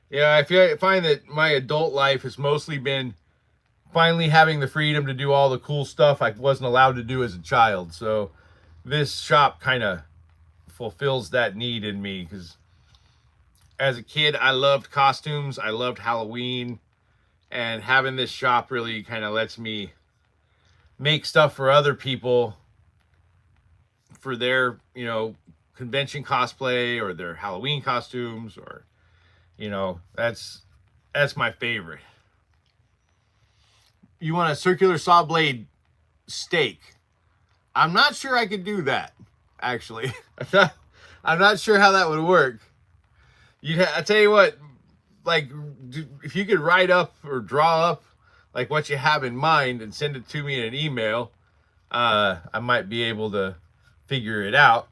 yeah, I find that my adult life has mostly been finally having the freedom to do all the cool stuff I wasn't allowed to do as a child. So this shop kind of fulfills that need in me, because as a kid, I loved costumes. I loved Halloween, and having this shop really kind of lets me make stuff for other people for their, you know, convention cosplay or their Halloween costumes, or, you know, that's my favorite. You want a circular saw blade steak? I'm not sure I could do that, actually. I'm not sure how that would work. I tell you what, like, if you could write up or draw up like what you have in mind and send it to me in an email, I might be able to figure it out.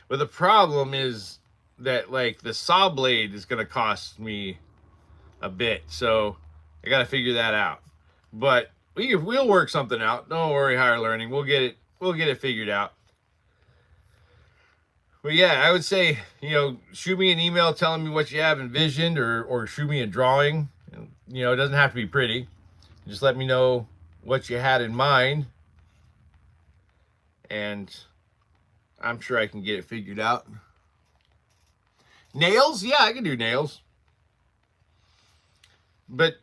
But the problem is that, like, the saw blade is going to cost me a bit, so I got to figure that out. But we'll work something out. Don't worry, higher learning. We'll get it figured out. But yeah, I would say, you know, shoot me an email telling me what you have envisioned, or shoot me a drawing. You know, it doesn't have to be pretty. Just let me know what you had in mind, and I'm sure I can get it figured out. Nails? Yeah, I can do nails. But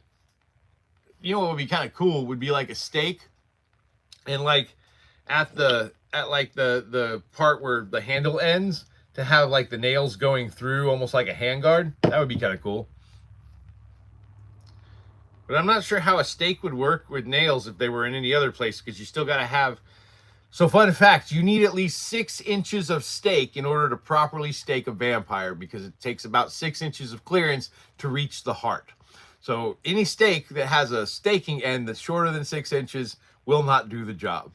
you know what would be kind of cool would be like a steak, and like at the part where the handle ends, to have like the nails going through almost like a handguard. That would be kind of cool. But I'm not sure how a steak would work with nails if they were in any other place, because you still got to have So fun fact, you need at least 6 inches of steak in order to properly stake a vampire, because it takes about 6 inches of clearance to reach the heart. So any steak that has a staking end that's shorter than 6 inches will not do the job.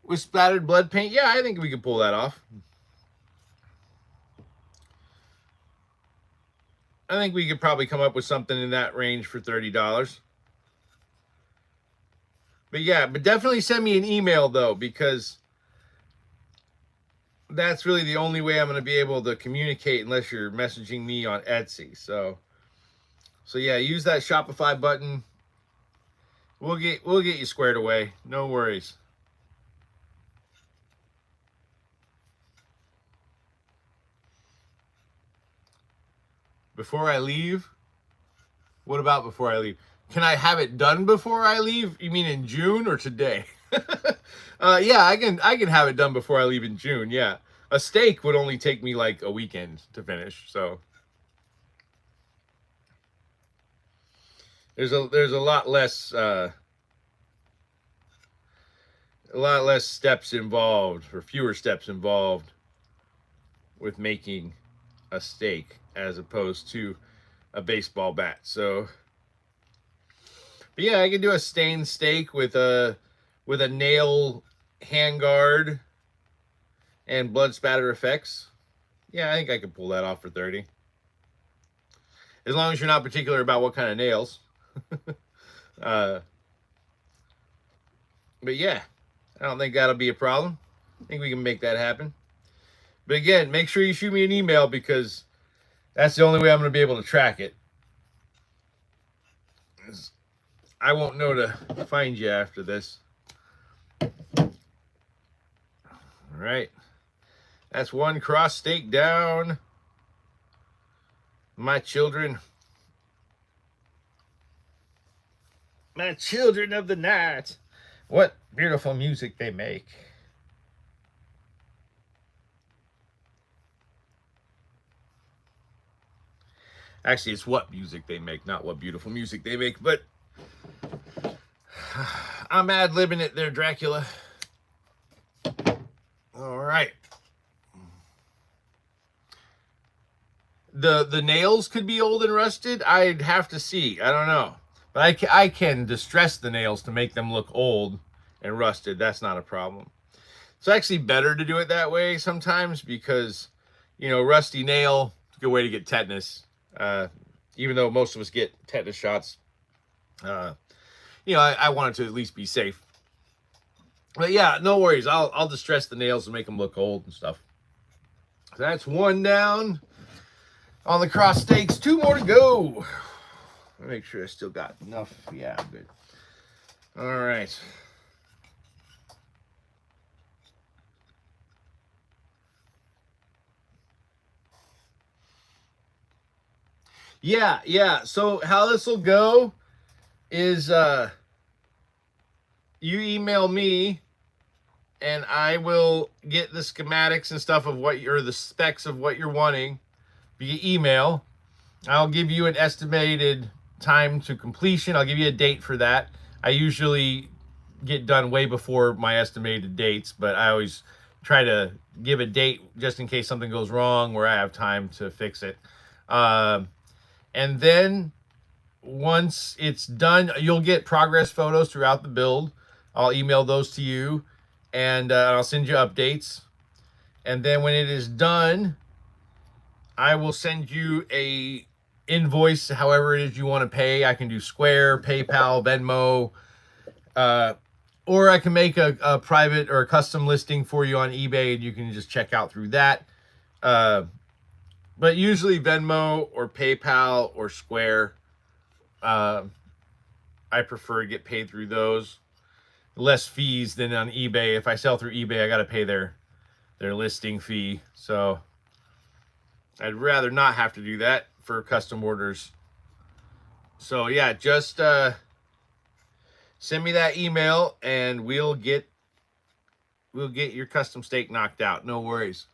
With splattered blood paint, yeah, I think we could pull that off. I think we could probably come up with something in that range for $30. But yeah, but definitely send me an email though, because that's really the only way I'm going to be able to communicate unless you're messaging me on Etsy. So yeah, use that Shopify button. We'll get you squared away. No worries. Before I leave? What about before I leave? Can I have it done before I leave? You mean in June or today? Yeah, I can have it done before I leave in June. Yeah, a steak would only take me like a weekend to finish. So there's a lot less steps involved, or fewer steps involved, with making a steak as opposed to a baseball bat. So, but yeah, I can do a stained steak with a nail handguard and blood spatter effects. Yeah, I think I could pull that off for 30. As long as you're not particular about what kind of nails. But yeah, I don't think that'll be a problem. I think we can make that happen. But again, make sure you shoot me an email, because that's the only way I'm going to be able to track it. I won't know to find you after this. All right. That's one cross stake down. My children of the night. What beautiful music they make. Actually, it's what music they make, not what beautiful music they make. But I'm ad-libbing it there, Dracula. All right. The nails could be old and rusted. I'd have to see. I don't know. But I can distress the nails to make them look old and rusted. That's not a problem. It's actually better to do it that way sometimes, because, you know, rusty nail is a good way to get tetanus. Even though most of us get tetanus shots, you know, I want it to at least be safe. But yeah, no worries. I'll distress the nails and make them look old and stuff. So that's one down on the cross stakes. 2 more to go. Make sure I still got enough. Yeah, I'm good. All right. Yeah. So how this will go is you email me and I will get the schematics and stuff of the specs of what you're wanting via email. I'll give you an estimated time to completion. I'll give you a date for that. I usually get done way before my estimated dates, but I always try to give a date just in case something goes wrong where I have time to fix it. And then once it's done, you'll get progress photos throughout the build. I'll email those to you, and I'll send you updates. And then when it is done, I will send you a invoice, however it is you want to pay. I can do Square, PayPal, Venmo, or I can make a private or a custom listing for you on eBay, and you can just check out through that. But usually Venmo or PayPal or Square, I prefer to get paid through those. Less fees than on eBay. If I sell through eBay, I got to pay their listing fee. So I'd rather not have to do that for custom orders. So yeah, just send me that email and we'll get your custom steak knocked out. No worries.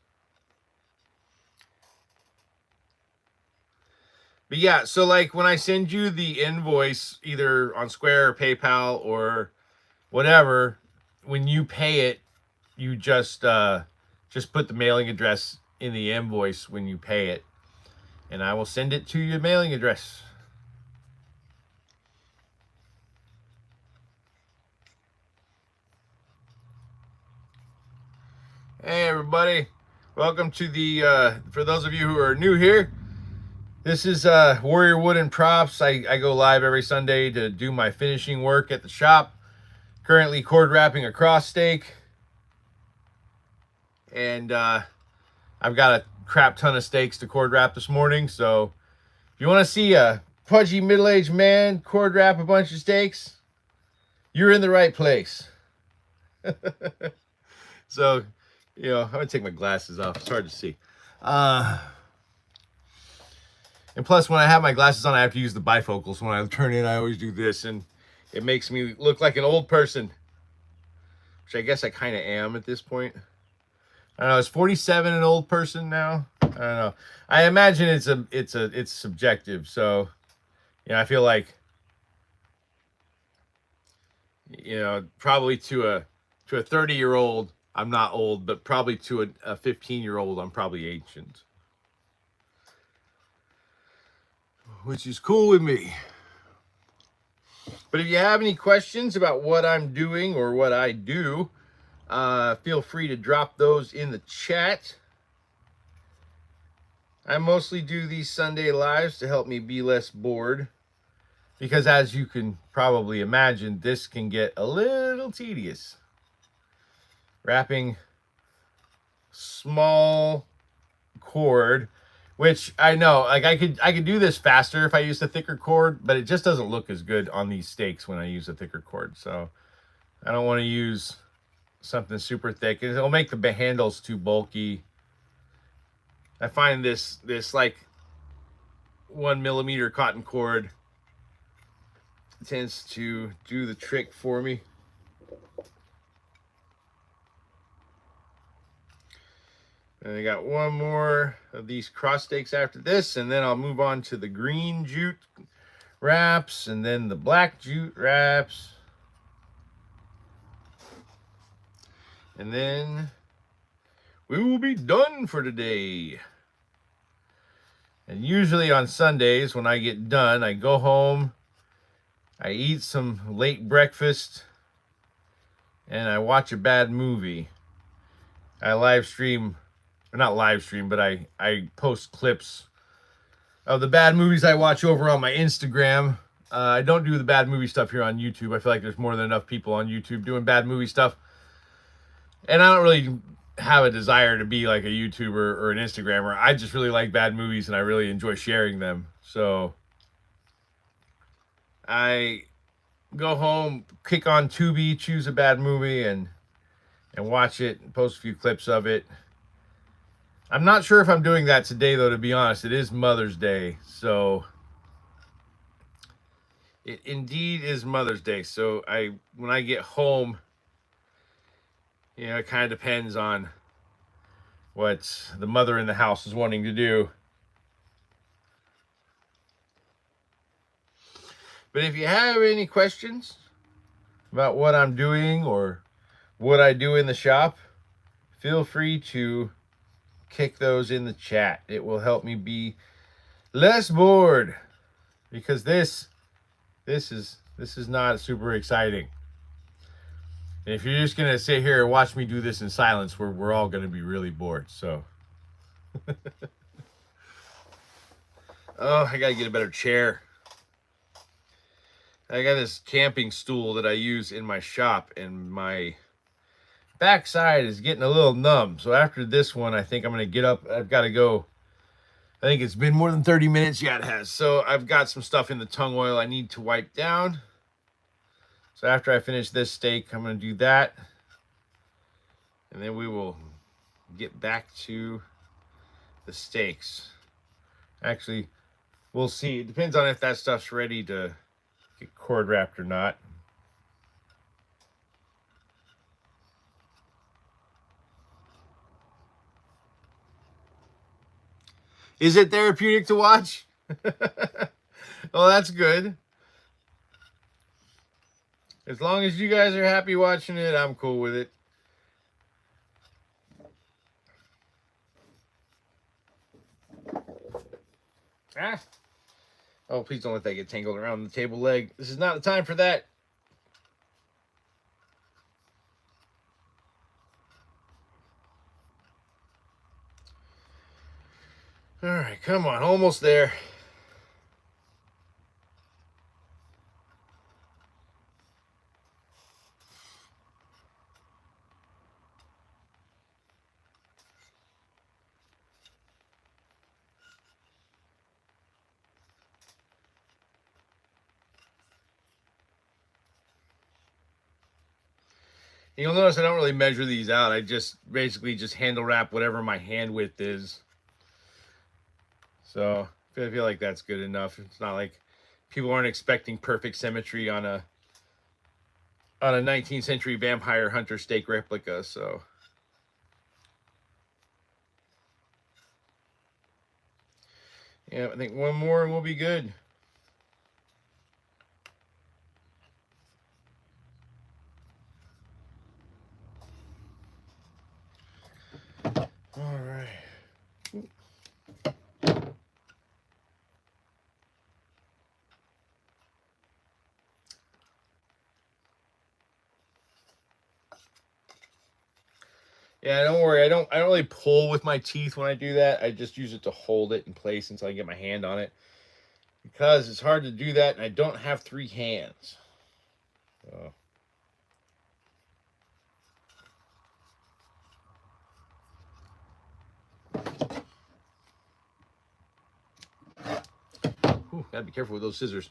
But yeah, so like when I send you the invoice, either on Square or PayPal or whatever, when you pay it, you just put the mailing address in the invoice when you pay it, and I will send it to your mailing address. Hey everybody, welcome to the for those of you who are new here, this is Warrior Wooden Props. I go live every Sunday to do my finishing work at the shop. Currently cord wrapping a cross stake, and I've got a crap ton of stakes to cord wrap this morning, so if you want to see a pudgy middle-aged man cord wrap a bunch of stakes, you're in the right place. So, you know, I'm gonna take my glasses off. It's hard to see. And plus, when I have my glasses on, I have to use the bifocals. When I turn in, I always do this, and it makes me look like an old person, which I guess I kind of am at this point. I don't know. Is 47 an old person now? I don't know. I imagine it's subjective. So, you know, I feel like, you know, probably to a 30-year-old, I'm not old, but probably to a 15-year-old, I'm probably ancient. Which is cool with me. But if you have any questions about what I'm doing or what I do, feel free to drop those in the chat. I mostly do these Sunday lives to help me be less bored, because as you can probably imagine, this can get a little tedious. Wrapping small cord, which I know, like I could do this faster if I used a thicker cord, but it just doesn't look as good on these stakes when I use a thicker cord. So I don't want to use something super thick, and it'll make the handles too bulky. I find this like 1 millimeter cotton cord tends to do the trick for me. And I got one more of these cross stakes after this, and then I'll move on to the green jute wraps and then the black jute wraps. And then we will be done for today. And usually on Sundays when I get done, I go home, I eat some late breakfast, and I watch a bad movie. I live stream, or not live stream, but I post clips of the bad movies I watch over on my Instagram. I don't do the bad movie stuff here on YouTube. I feel like there's more than enough people on YouTube doing bad movie stuff. And I don't really have a desire to be like a YouTuber or an Instagrammer. I just really like bad movies and I really enjoy sharing them. So I go home, kick on Tubi, choose a bad movie and watch it and post a few clips of it. I'm not sure if I'm doing that today though, to be honest. It is Mother's Day, so it indeed is Mother's Day. So when I get home, you know, it kind of depends on what the mother in the house is wanting to do. But if you have any questions about what I'm doing or what I do in the shop, feel free to kick those in the chat. It will help me be less bored, because this is not super exciting. And if you're just gonna sit here and watch me do this in silence, we're all gonna be really bored. So oh, I gotta get a better chair. I got this camping stool that I use in my shop, and my backside is getting a little numb. So after this one, I think I'm gonna get up. I've got to go. I think it's been more than 30 minutes. Yeah, it has. So I've got some stuff in the tung oil I need to wipe down. So after I finish this steak, I'm going to do that. And then we will get back to the steaks. Actually, we'll see. It depends on if that stuff's ready to get cord wrapped or not. Is it therapeutic to watch? Well, that's good. As long as you guys are happy watching it, I'm cool with it. Ah. Oh, please don't let that get tangled around the table leg. This is not the time for that. All right, come on, almost there. You'll notice I don't really measure these out. I just basically just handle wrap whatever my hand width is. So I feel like that's good enough. It's not like people aren't expecting perfect symmetry on a 19th century vampire hunter steak replica. So yeah, I think one more and we'll be good. All right. Yeah, don't worry. I don't really pull with my teeth when I do that. I just use it to hold it in place until I get my hand on it. Because it's hard to do that and I don't have 3 hands. So. Ooh, gotta be careful with those scissors.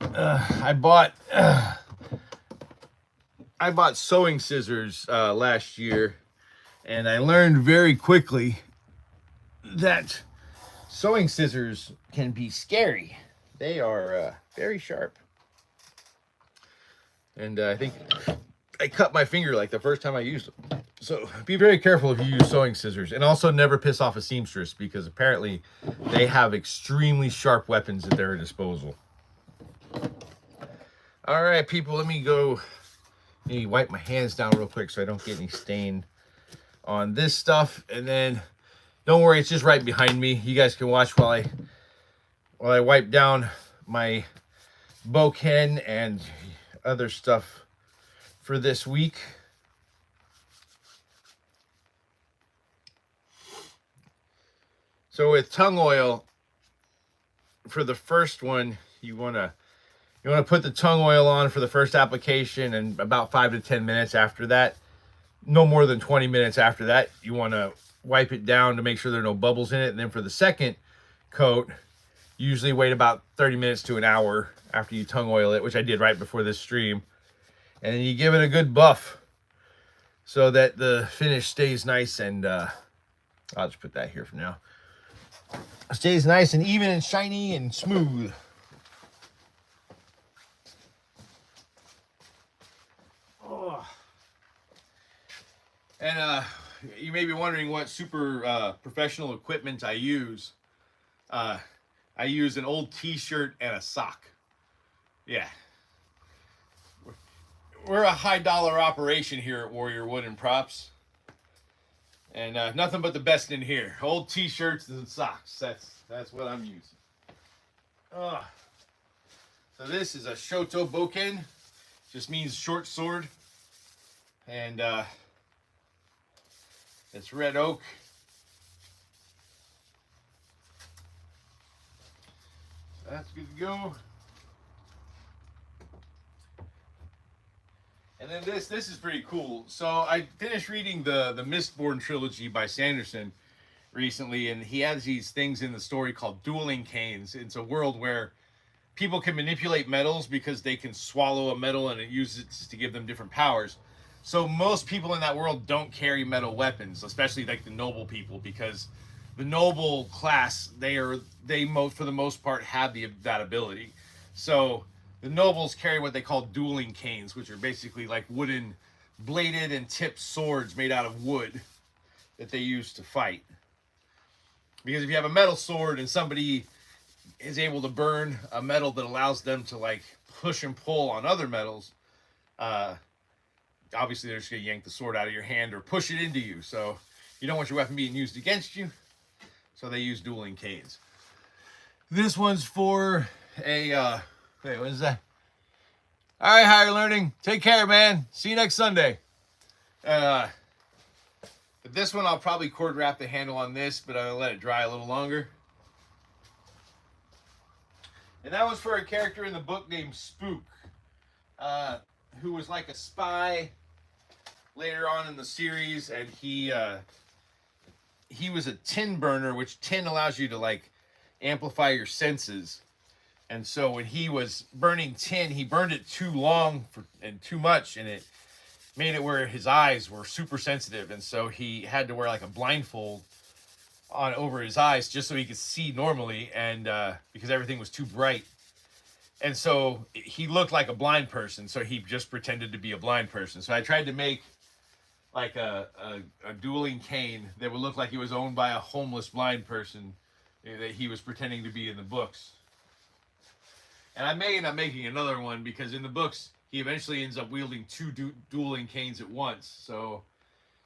I bought sewing scissors last year, and I learned very quickly that sewing scissors can be scary. They are very sharp, and I think I cut my finger like the first time I used them. So be very careful if you use sewing scissors, and also never piss off a seamstress because apparently they have extremely sharp weapons at their disposal. All right, people, let me wipe my hands down real quick so I don't get any stain on this stuff, and then don't worry, it's just right behind me. You guys can watch while I wipe down my boken and other stuff for this week. So with tongue oil, for the first one, you want to put the tongue oil on for the first application, and about 5 to 10 minutes after that, no more than 20 minutes after that, you want to wipe it down to make sure there are no bubbles in it. And then for the second coat, usually wait about 30 minutes to an hour after you tongue oil it, which I did right before this stream. And then you give it a good buff so that the finish stays nice and I'll just put that here for now. It stays nice and even and shiny and smooth. Oh. And you may be wondering what super professional equipment I use. I use an old t-shirt and a sock. Yeah. We're a high dollar operation here at Warrior Wooden Props. And nothing but the best in here. Old t-shirts and socks. That's what I'm using. So this is a Shoto Boken. Just means short sword. And it's red oak. That's good to go. And then this is pretty cool. So I finished reading the Mistborn trilogy by Sanderson recently, and he has these things in the story called dueling canes. It's a world where people can manipulate metals because they can swallow a metal and it uses it to give them different powers. So most people in that world don't carry metal weapons, especially like the noble people, because the noble class, for the most part have that ability. So the nobles carry what they call dueling canes, which are basically like wooden bladed and tipped swords made out of wood that they use to fight. Because if you have a metal sword and somebody is able to burn a metal that allows them to like push and pull on other metals, uh, obviously they're just going to yank the sword out of your hand or push it into you. So you don't want your weapon being used against you. So they use dueling canes. This one's for a, wait, what is that? All right, higher learning. Take care, man. See you next Sunday. But this one, I'll probably cord wrap the handle on this, but I'll let it dry a little longer. And that was for a character in the book named Spook, who was like a spy later on in the series, and he was a tin burner, which tin allows you to like amplify your senses. And so when he was burning tin, he burned it too long and too much, and it made it where his eyes were super sensitive, and so he had to wear like a blindfold on over his eyes just so he could see normally, and because everything was too bright. And so he looked like a blind person, so he just pretended to be a blind person. So I tried to make like a dueling cane that would look like it was owned by a homeless blind person that he was pretending to be in the books. And I may end up making another one, because in the books he eventually ends up wielding two dueling canes at once. So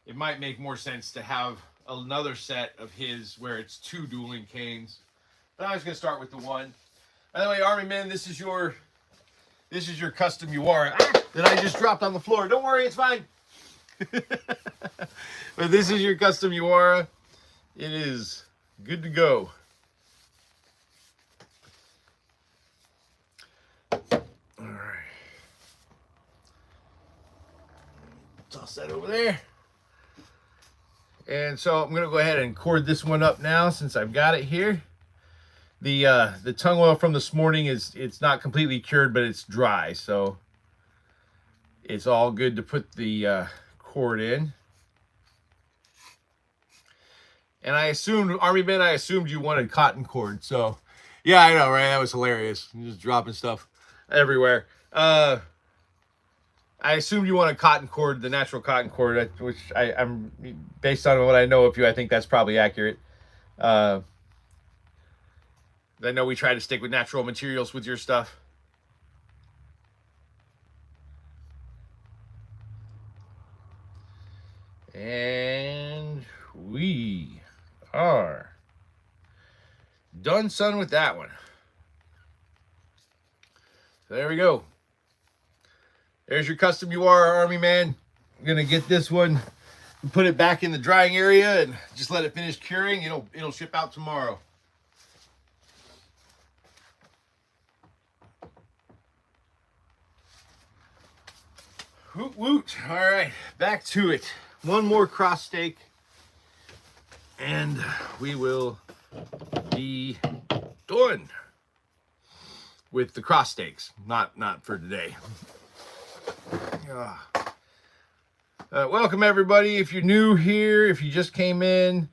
it might make more sense to have another set of his where it's two dueling canes. But I was going to start with the one. By the way, Army Men, this is your custom Yawara that I just dropped on the floor. Don't worry, it's fine. But this is your custom Yawara. It is good to go. Toss that over there. And so I'm going to go ahead and cord this one up now since I've got it here. The tung oil from this morning it's not completely cured, but it's dry, so it's all good to put the cord in. And I assumed, Army Men, I assumed you wanted cotton cord. So yeah, I know, right? That was hilarious. I'm just dropping stuff everywhere. I assumed you want a cotton cord, the natural cotton cord, which I'm based on what I know of you, I think that's probably accurate. I know we try to stick with natural materials with your stuff. And we are done, son, with that one. So there we go. There's your custom Yawara, Army Man. I'm gonna get this one and put it back in the drying area and just let it finish curing. It'll ship out tomorrow. Woot woot. All right, back to it. One more cross stake, and we will be done with the cross stakes. Not for today. Welcome everybody. If you're new here, if you just came in,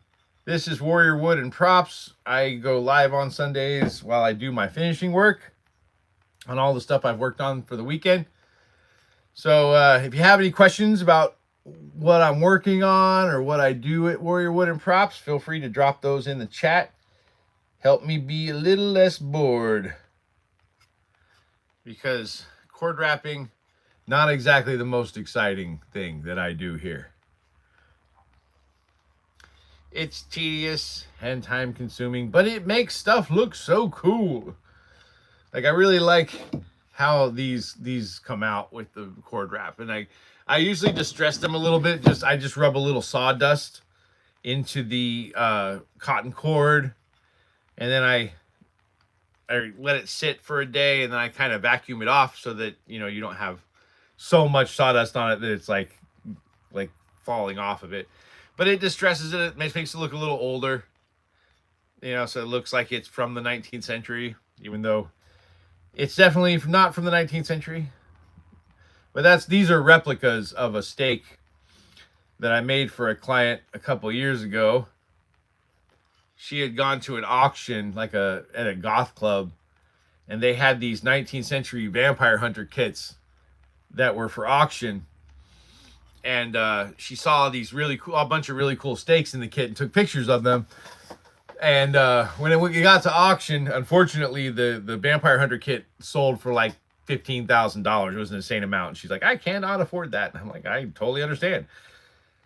this is Warrior Wood and Props. I go live on Sundays while I do my finishing work on all the stuff I've worked on for the weekend. So if you have any questions about what I'm working on or what I do at Warrior Wood and Props, feel free to drop those in the chat. Help me be a little less bored, because cord wrapping, not exactly the most exciting thing that I do here. It's tedious and time consuming, but it makes stuff look so cool. Like, I really like how these come out with the cord wrap, and I usually distress them a little bit. I just rub a little sawdust into the cotton cord, and then I let it sit for a day, and then I kind of vacuum it off so that you don't have so much sawdust on it that it's like falling off of it. But it distresses it. It makes it look a little older, so it looks like it's from the 19th century, even though it's definitely not from the 19th century. But these are replicas of a stake that I made for a client a couple years ago. She had gone to an auction at a goth club, and they had these 19th century vampire hunter kits that were for auction. And she saw these a bunch of really cool stakes in the kit and took pictures of them. And when it got to auction, unfortunately, the vampire hunter kit sold for like $15,000. It was an insane amount. And she's like, I cannot afford that. And I'm like, I totally understand.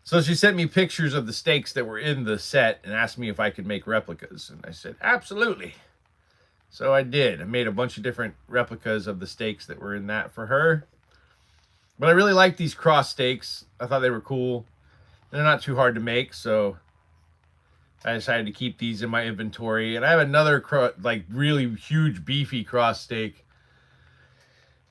So she sent me pictures of the steaks that were in the set and asked me if I could make replicas. And I said, absolutely. So I did. I made a bunch of different replicas of the steaks that were in that for her. But I really like these cross steaks. I thought they were cool. They're not too hard to make, so I decided to keep these in my inventory. And I have another like really huge beefy cross steak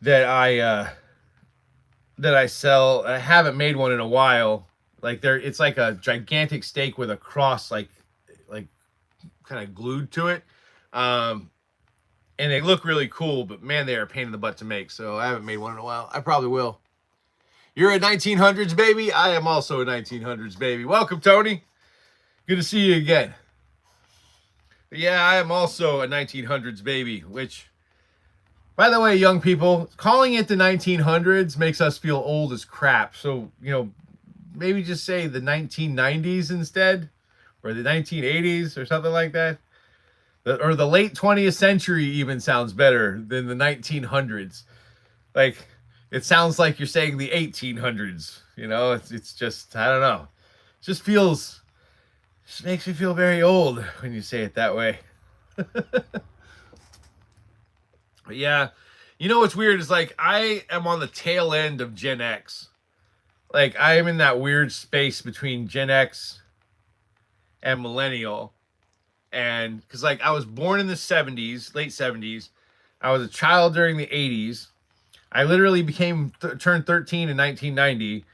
that I sell. I haven't made one in a while. Like it's like a gigantic steak with a cross like kind of glued to it. And they look really cool, but man, they are a pain in the butt to make. So I haven't made one in a while. I probably will. You're a 1900s baby. I am also a 1900s baby. Welcome, Tony. Good to see you again. But yeah, I am also a 1900s baby, which, by the way, young people, calling it the 1900s makes us feel old as crap. So, maybe just say the 1990s instead, or the 1980s or something like that. Or the late 20th century even sounds better than the 1900s. Like, it sounds like you're saying the 1800s. It's just, I don't know. It just makes me feel very old when you say it that way. But yeah, what's weird is like I am on the tail end of Gen X. Like I am in that weird space between Gen X and millennial. And because like I was born in the 70s, late 70s. I was a child during the 80s. I literally turned 13 in 1990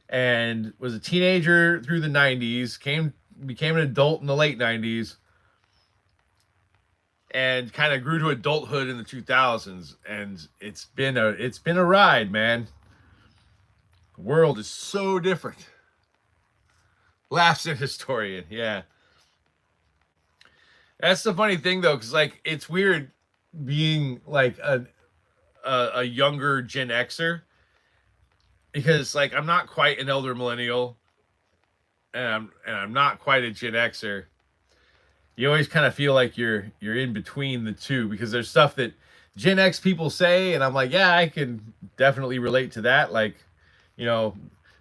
and was a teenager through the 90s, became an adult in the late 90s, and kind of grew to adulthood in the 2000s. And it's been a ride, man. The world is so different. Laughs a historian. Yeah. That's the funny thing though, because like it's weird being like a younger Gen Xer, because like I'm not quite an elder millennial, and I'm not quite a Gen Xer. You always kind of feel like you're in between the two, because there's stuff that Gen X people say, and I'm like, yeah, I can definitely relate to that. Like,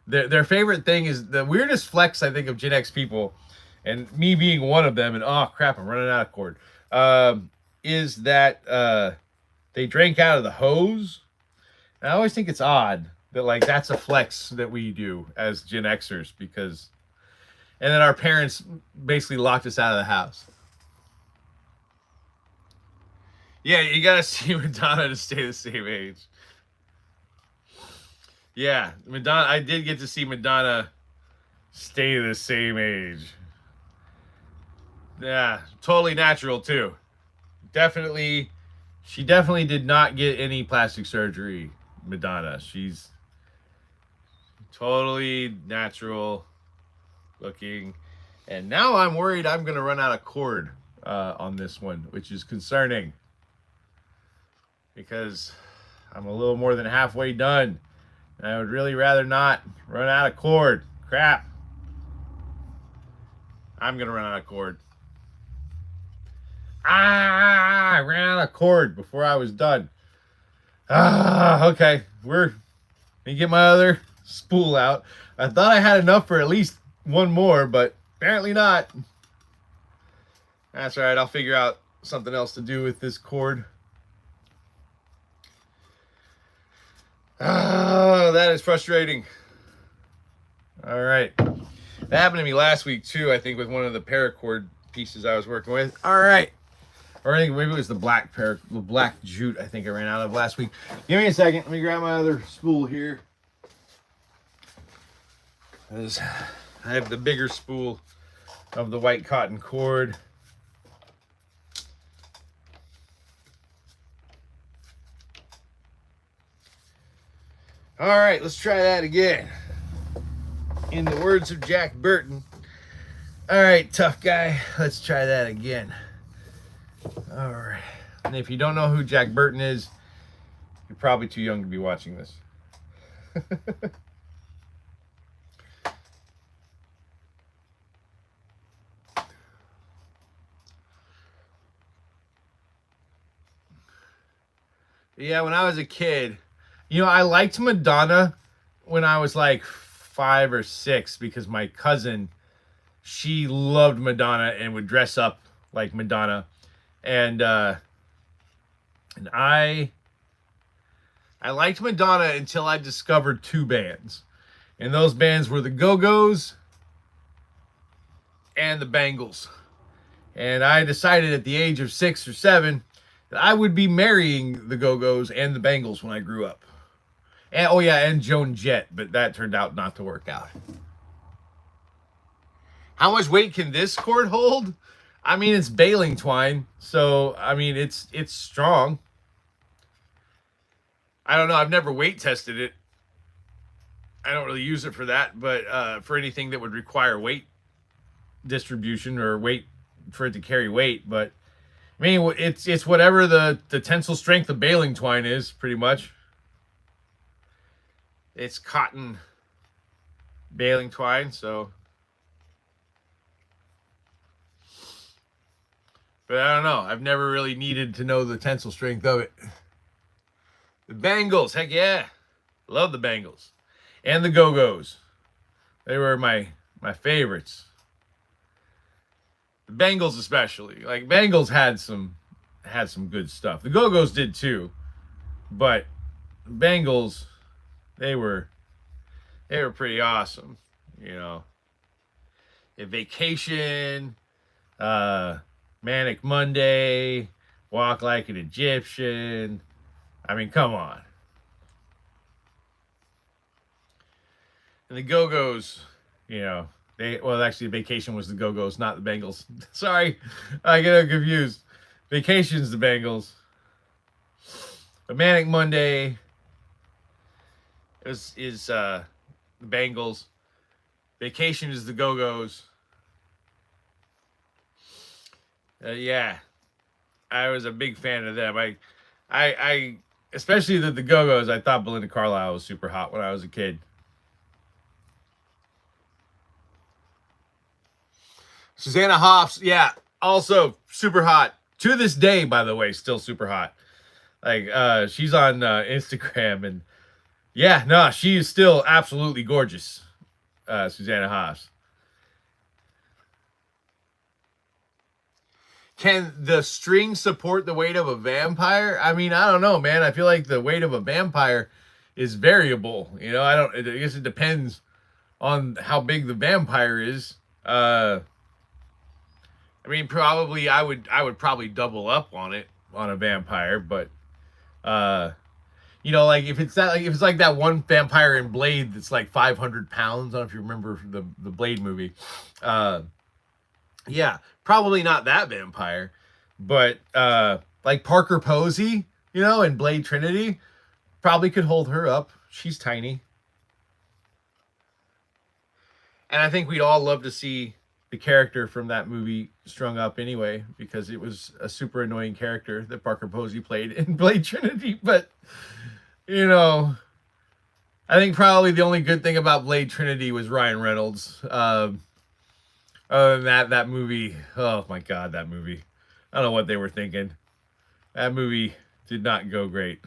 their favorite thing is the weirdest flex I think of Gen X people, and me being one of them. And oh crap, I'm running out of cord. Is that they drank out of the hose. And I always think it's odd that like that's a flex that we do as Gen Xers, and then our parents basically locked us out of the house. Yeah, you gotta see Madonna to stay the same age. Yeah, Madonna. I did get to see Madonna stay the same age. Yeah, totally natural too. She definitely did not get any plastic surgery. Madonna, she's totally natural looking. And now I'm worried I'm gonna run out of cord on this one, which is concerning, because I'm a little more than halfway done, and I would really rather not run out of cord. Crap. I'm gonna run out of cord. I ran out of cord before I was done. Okay. Let me get my other spool out. I thought I had enough for at least one more, but apparently not. That's all right. I'll figure out something else to do with this cord. That is frustrating. All right. That happened to me last week too, I think, with one of the paracord pieces I was working with. All right. Or I think maybe it was the black jute I think I ran out of last week. Give me a second. Let me grab my other spool here. I have the bigger spool of the white cotton cord. All right, let's try that again. In the words of Jack Burton. All right, tough guy. Let's try that again. All right. And if you don't know who Jack Burton is, you're probably too young to be watching this. Yeah, when I was a kid, I liked Madonna when I was like 5 or 6 because my cousin, she loved Madonna and would dress up like Madonna. And I liked Madonna until I discovered 2 bands. And those bands were the Go-Go's and the Bangles. And I decided at the age of 6 or 7 that I would be marrying the Go-Go's and the Bangles when I grew up. And, oh yeah, and Joan Jett, but that turned out not to work out. How much weight can this cord hold? I mean, it's baling twine, so I mean, it's strong. I don't know. I've never weight tested it. I don't really use it for that, but for anything that would require weight distribution or weight for it to carry weight. But I mean, it's whatever the tensile strength of baling twine is, pretty much. It's cotton baling twine, so. But I don't know. I've never really needed to know the tensile strength of it. The Bangles, heck yeah. Love the Bangles. And the Go-Go's. They were my favorites. The Bangles especially. Like Bangles had some good stuff. The Go-Go's did too. But Bangles, they were pretty awesome. A Vacation, Manic Monday, Walk Like an Egyptian. I mean, come on. And the Go-Go's, actually Vacation was the Go-Go's, not the Bangles. Sorry, I get confused. Vacation's the Bangles. But Manic Monday is the Bangles. Vacation is the Go-Go's. Yeah, I was a big fan of them. I especially the Go-Go's. I thought Belinda Carlisle was super hot when I was a kid. Susanna Hoffs, yeah, also super hot. To this day, by the way, still super hot. Like, she's on Instagram, and yeah, no, she is still absolutely gorgeous. Susanna Hoffs. Can the string support the weight of a vampire? I mean, I don't know, man. I feel like the weight of a vampire is variable. I guess it depends on how big the vampire is. I mean, probably I would probably double up on it on a vampire, but like if it's like that one vampire in Blade that's like 500 pounds. I don't know if you remember the Blade movie. Yeah, probably not that vampire, but like Parker Posey, in Blade Trinity, probably could hold her up. She's tiny. And I think we'd all love to see the character from that movie strung up anyway, because it was a super annoying character that Parker Posey played in Blade Trinity. But, I think probably the only good thing about Blade Trinity was Ryan Reynolds. Other than that movie, oh my God, that movie. I don't know what they were thinking. That movie did not go great.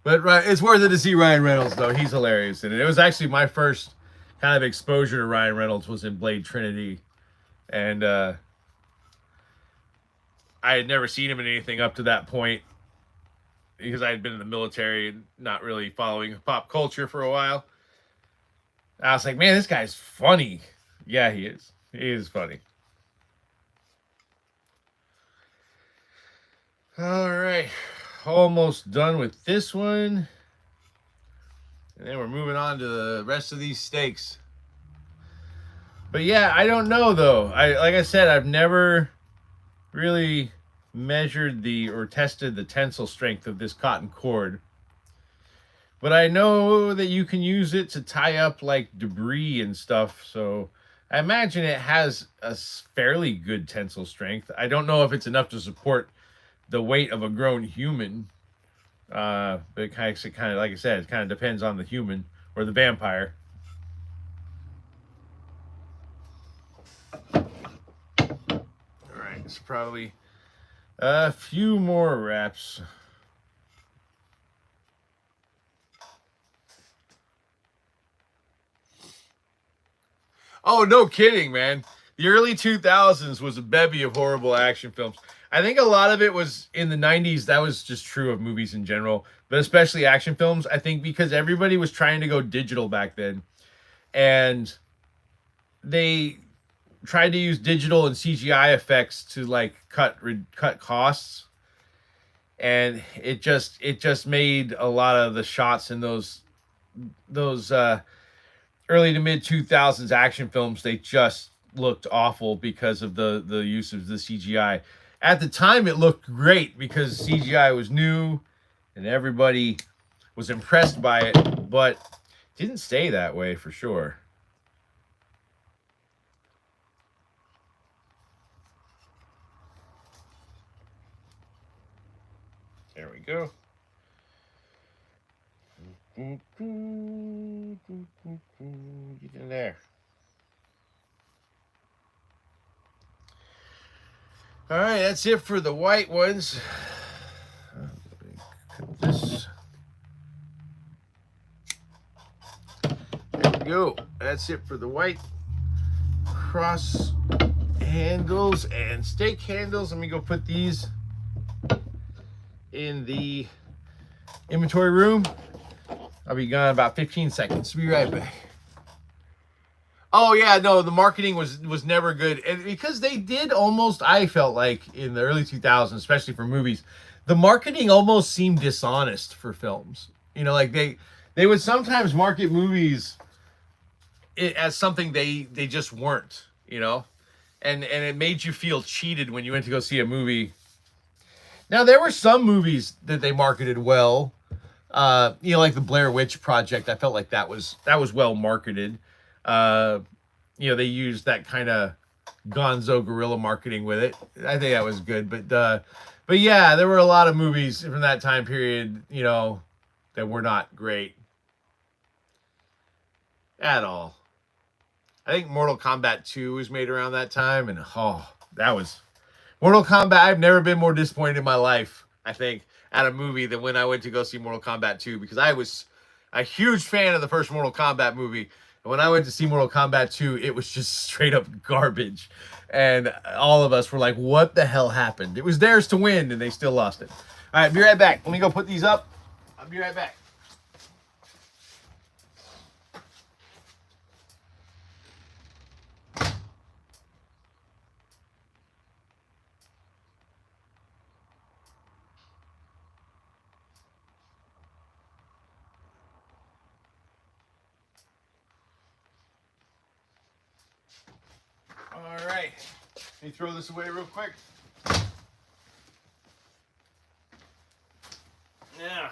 But it's worth it to see Ryan Reynolds, though. He's hilarious. And it was actually my first kind of exposure to Ryan Reynolds was in Blade Trinity. And I had never seen him in anything up to that point because I had been in the military and not really following pop culture for a while. I was like, man, this guy's funny. Yeah, he is. He is funny. All right. Almost done with this one. And then we're moving on to the rest of these steaks. But yeah, I don't know though. Like I said, I've never really measured or tested the tensile strength of this cotton cord. But I know that you can use it to tie up like debris and stuff, so I imagine it has a fairly good tensile strength. I don't know if it's enough to support the weight of a grown human. But it kind of, like I said, it kind of depends on the human or the vampire. All right, it's probably a few more wraps. Oh, no kidding, man. The early 2000s was a bevy of horrible action films. I think a lot of it was in the 90s. That was just true of movies in general, but especially action films. I think because everybody was trying to go digital back then, and they tried to use digital and CGI effects to like cut costs, and it just made a lot of the shots in those early to mid 2000s action films, they just looked awful because of the use of the CGI. At the time, it looked great because CGI was new and everybody was impressed by it, but it didn't stay that way for sure. There we go. Get in there. All right, that's it for the white ones. Cut this. There we go. That's it for the white cross handles and stake handles. Let me go put these in the inventory room. I'll be gone about 15 seconds. Be right back. Oh yeah, no, the marketing was never good, and because they did almost, I felt like in the early 2000s, especially for movies, the marketing almost seemed dishonest for films. You know, like they would sometimes market movies as something they just weren't. You know, and it made you feel cheated when you went to go see a movie. Now there were some movies that they marketed well. You know, like the Blair Witch Project. I felt like that was well marketed. Uh, you know, they used that kind of gonzo guerrilla marketing with it. I think that was good. But yeah, there were a lot of movies from that time period, you know, that were not great at all. I think Mortal Kombat 2 was made around that time, and oh, that was Mortal Kombat. I've never been more disappointed in my life, I think, at a movie than when I went to go see Mortal Kombat 2, because I was a huge fan of the first Mortal Kombat movie. And when I went to see Mortal Kombat 2, it was just straight up garbage. And all of us were like, what the hell happened? It was theirs to win, and they still lost it. All right, be right back. Let me go put these up. I'll be right back. All right. Let me throw this away real quick. Yeah.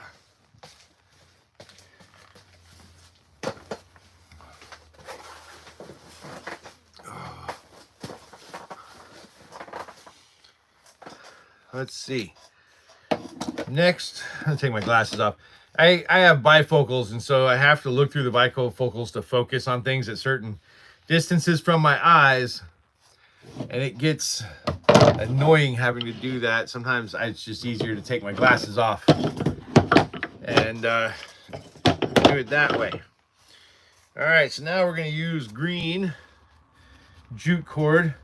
Let's see. Next, I'll take my glasses off. I have bifocals, and so I have to look through the bifocals to focus on things at certain distances from my eyes, and it gets annoying having to do that. Sometimes it's just easier to take my glasses off and do it that way. All right, so now we're going to use green jute cord.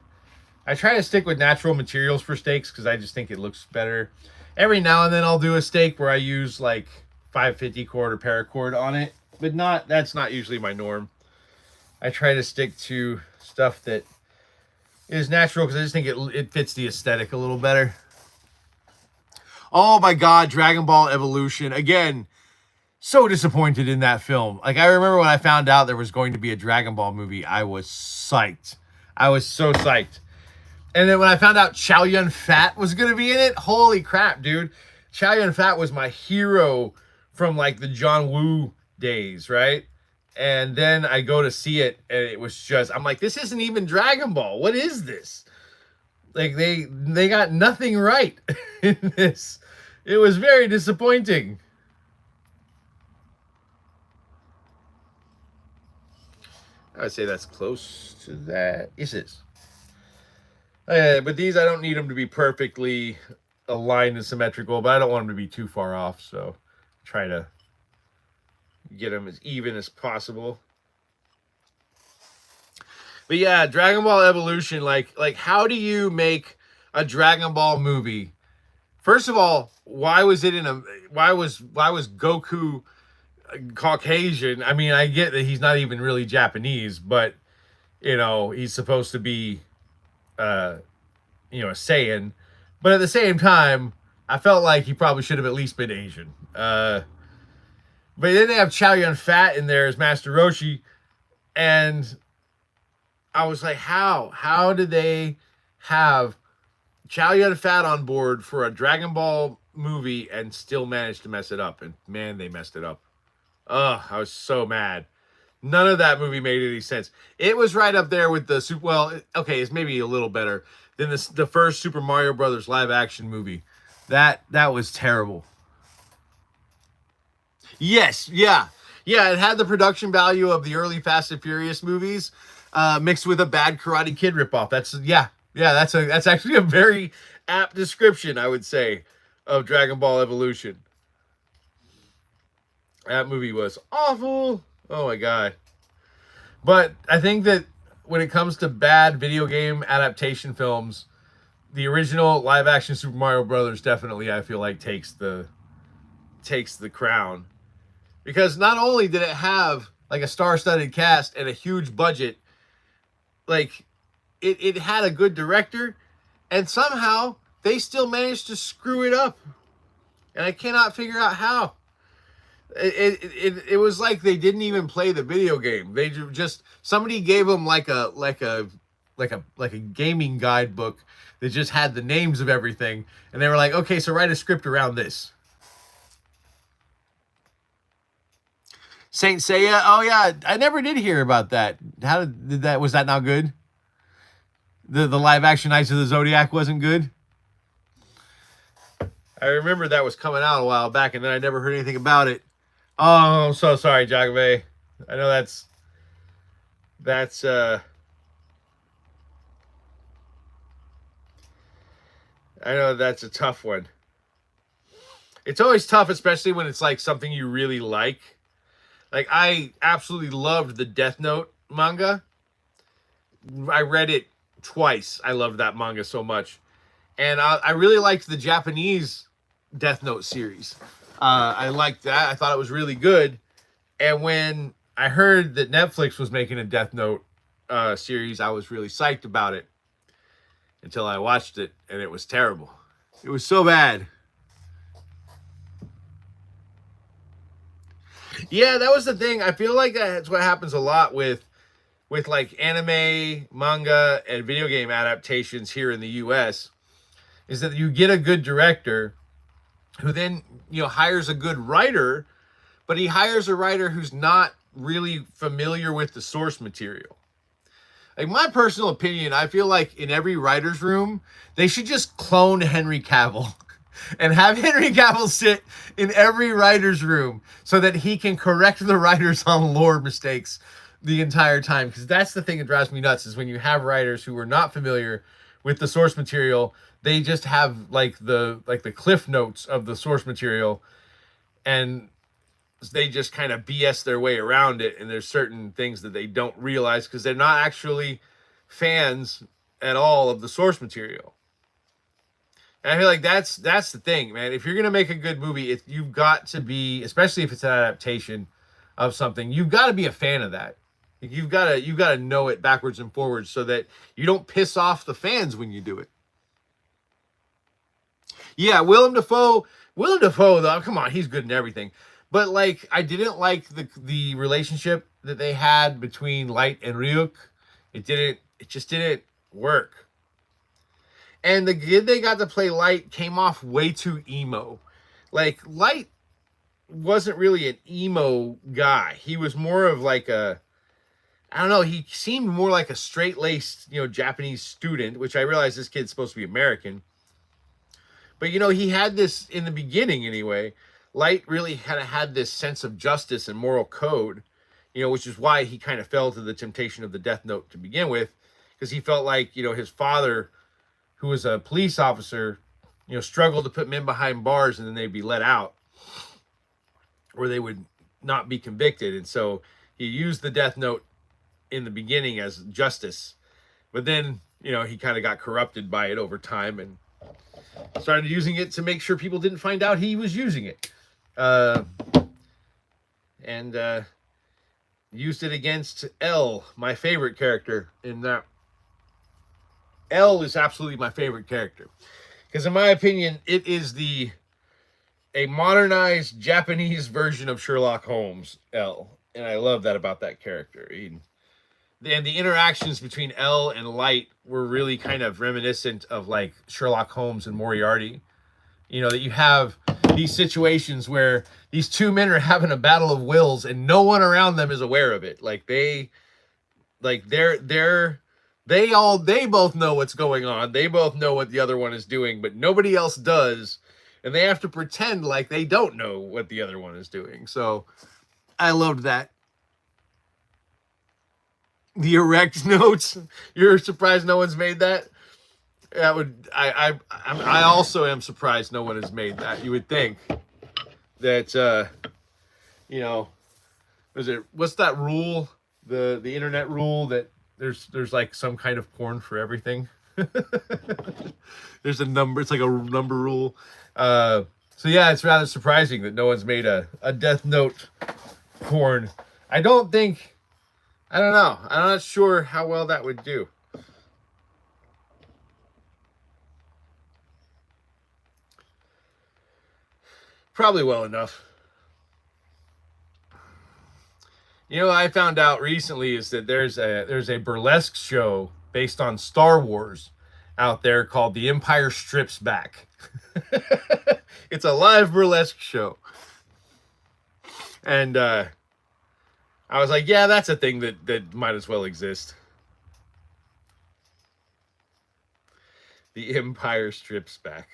I try to stick with natural materials for stakes because I just think it looks better. Every now and then I'll do a stake where I use like 550 cord or paracord on it, but that's not usually my norm. I try to stick to stuff that is natural because I just think it fits the aesthetic a little better. Oh my God, Dragon Ball Evolution. Again, so disappointed in that film. Like, I remember when I found out there was going to be a Dragon Ball movie, I was psyched. I was so psyched. And then when I found out Chow Yun Fat was going to be in it, holy crap, dude. Chow Yun Fat was my hero from like the John Woo days, right? And then I go to see it, and it was just, I'm like, this isn't even Dragon Ball. What is this? Like, they got nothing right in this. It was very disappointing. I would say that's close to that. Yes, it is. But these, I don't need them to be perfectly aligned and symmetrical, but I don't want them to be too far off, so try to get them as even as possible. But yeah, Dragon Ball Evolution, like how do you make a Dragon Ball movie? First of all, why was Goku Caucasian? I mean, I get that he's not even really Japanese, but he's supposed to be uh, a Saiyan. But at the same time, I felt like he probably should have at least been Asian. But then they have Chow Yun Fat in there as Master Roshi, and I was like, how? How did they have Chow Yun Fat on board for a Dragon Ball movie and still manage to mess it up? And man, they messed it up. Ugh, I was so mad. None of that movie made any sense. It was right up there with the super. Well, okay, it's maybe a little better than the first Super Mario Brothers live action movie. That was terrible. Yes, yeah, yeah. It had the production value of the early Fast and Furious movies, mixed with a bad Karate Kid ripoff. Yeah. That's actually a very apt description, I would say, of Dragon Ball Evolution. That movie was awful. Oh my god. But I think that when it comes to bad video game adaptation films, the original live action Super Mario Brothers definitely, I feel like, takes the crown. Because not only did it have like a star-studded cast and a huge budget, like it had a good director, and somehow they still managed to screw it up. And I cannot figure out how. It was like they didn't even play the video game. They just, somebody gave them like a gaming guidebook that just had the names of everything, and they were like, okay, so write a script around this. Saint Seiya. Oh yeah, I never did hear about that. How did that? Was that not good? The live action Knights of the Zodiac wasn't good. I remember that was coming out a while back, and then I never heard anything about it. Oh, I'm so sorry, Jagame. I know that's I know that's a tough one. It's always tough, especially when it's like something you really like. Like, I absolutely loved the Death Note manga. I read it twice. I loved that manga so much. And I really liked the Japanese Death Note series. I liked that. I thought it was really good. And when I heard that Netflix was making a Death Note series, I was really psyched about it until I watched it, and it was terrible. It was so bad. Yeah, that was the thing. I feel like that's what happens a lot with like anime, manga, and video game adaptations here in the US, is that you get a good director who then, hires a good writer, but he hires a writer who's not really familiar with the source material. Like, my personal opinion, I feel like in every writer's room, they should just clone Henry Cavill and have Henry Cavill sit in every writer's room so that he can correct the writers on lore mistakes the entire time. Because that's the thing that drives me nuts, is when you have writers who are not familiar with the source material, they just have like the cliff notes of the source material, and they just kind of BS their way around it. And there's certain things that they don't realize because they're not actually fans at all of the source material. And I feel like that's the thing, man. If you're gonna make a good movie, you've got to be, especially if it's an adaptation of something, you've got to be a fan of that. You've got to know it backwards and forwards so that you don't piss off the fans when you do it. Yeah, Willem Dafoe, though, come on, he's good in everything. But like, I didn't like the relationship that they had between Light and Ryuk. It just didn't work. And the kid they got to play Light came off way too emo. Like, Light wasn't really an emo guy. He was more of like I don't know, he seemed more like a straight-laced, Japanese student, which I realize this kid's supposed to be American. But, he had this, in the beginning anyway, Light really kind of had this sense of justice and moral code, which is why he kind of fell to the temptation of the Death Note to begin with, because he felt like, his father, who was a police officer, struggled to put men behind bars and then they'd be let out, or they would not be convicted. And so he used the Death Note in the beginning as justice, but then he kind of got corrupted by it over time and started using it to make sure people didn't find out he was using it, and used it against L, my favorite character. In that, L is absolutely my favorite character because, in my opinion, it is a modernized Japanese version of Sherlock Holmes, L, and I love that about that character. And the interactions between L and Light were really kind of reminiscent of like Sherlock Holmes and Moriarty. That you have these situations where these two men are having a battle of wills and no one around them is aware of it. Like they both know what's going on. They both know what the other one is doing, but nobody else does. And they have to pretend like they don't know what the other one is doing. So I loved that. The erect notes. You're surprised no one's made that? That would I also am surprised no one has made that. You would think that what's that rule? The internet rule that there's like some kind of porn for everything. There's a number, it's like a number rule. So yeah, it's rather surprising that no one's made a Death Note porn. I don't know. I'm not sure how well that would do. Probably well enough. What I found out recently is that there's a burlesque show based on Star Wars out there called The Empire Strips Back. It's a live burlesque show. And I was like, yeah, that's a thing that might as well exist. The Empire Strips Back.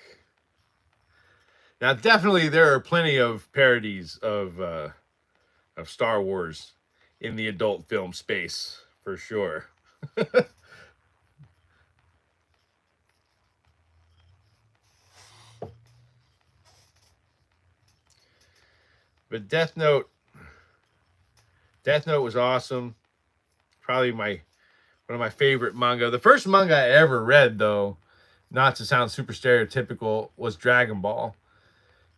Now, definitely there are plenty of parodies of Star Wars in the adult film space, for sure. But Death Note was awesome. Probably one of my favorite manga. The first manga I ever read, though, not to sound super stereotypical, was Dragon Ball.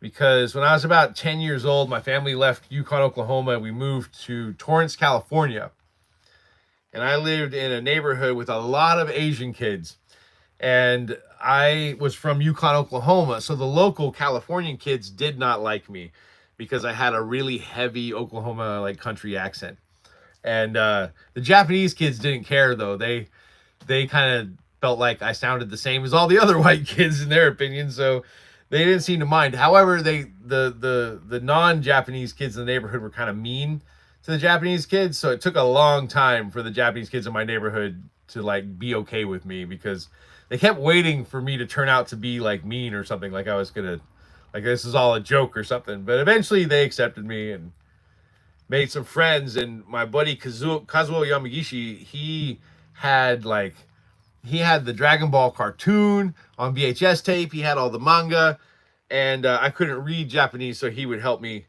Because when I was about 10 years old, my family left Yukon, Oklahoma, and we moved to Torrance, California. And I lived in a neighborhood with a lot of Asian kids. And I was from Yukon, Oklahoma, so the local Californian kids did not like me because I had a really heavy Oklahoma like country accent. And the Japanese kids didn't care, though. They kind of felt like I sounded the same as all the other white kids in their opinion, so they didn't seem to mind. However, the non-Japanese kids in the neighborhood were kind of mean to the Japanese kids, so it took a long time for the Japanese kids in my neighborhood to like be okay with me because they kept waiting for me to turn out to be like mean or something, like I was gonna, like this is all a joke or something. But eventually they accepted me and made some friends. And my buddy Kazuo Yamagishi, he had the Dragon Ball cartoon on VHS tape. He had all the manga, and I couldn't read Japanese, so he would help me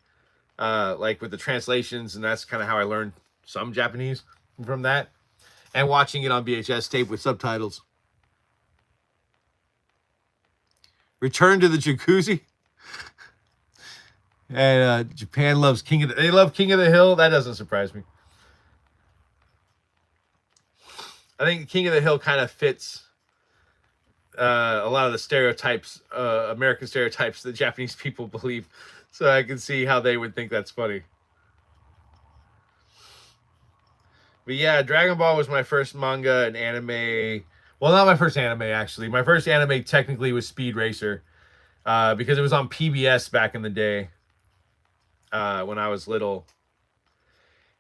like with the translations, and that's kind of how I learned some Japanese from that, and watching it on VHS tape with subtitles. Return to the Jacuzzi. And Japan loves they love King of the Hill. That doesn't surprise me. I think King of the Hill kind of fits a lot of the stereotypes, American stereotypes that Japanese people believe. So I can see how they would think that's funny. But yeah, Dragon Ball was my first manga and anime. Well, not my first anime, actually. My first anime technically was Speed Racer because it was on PBS back in the day when I was little.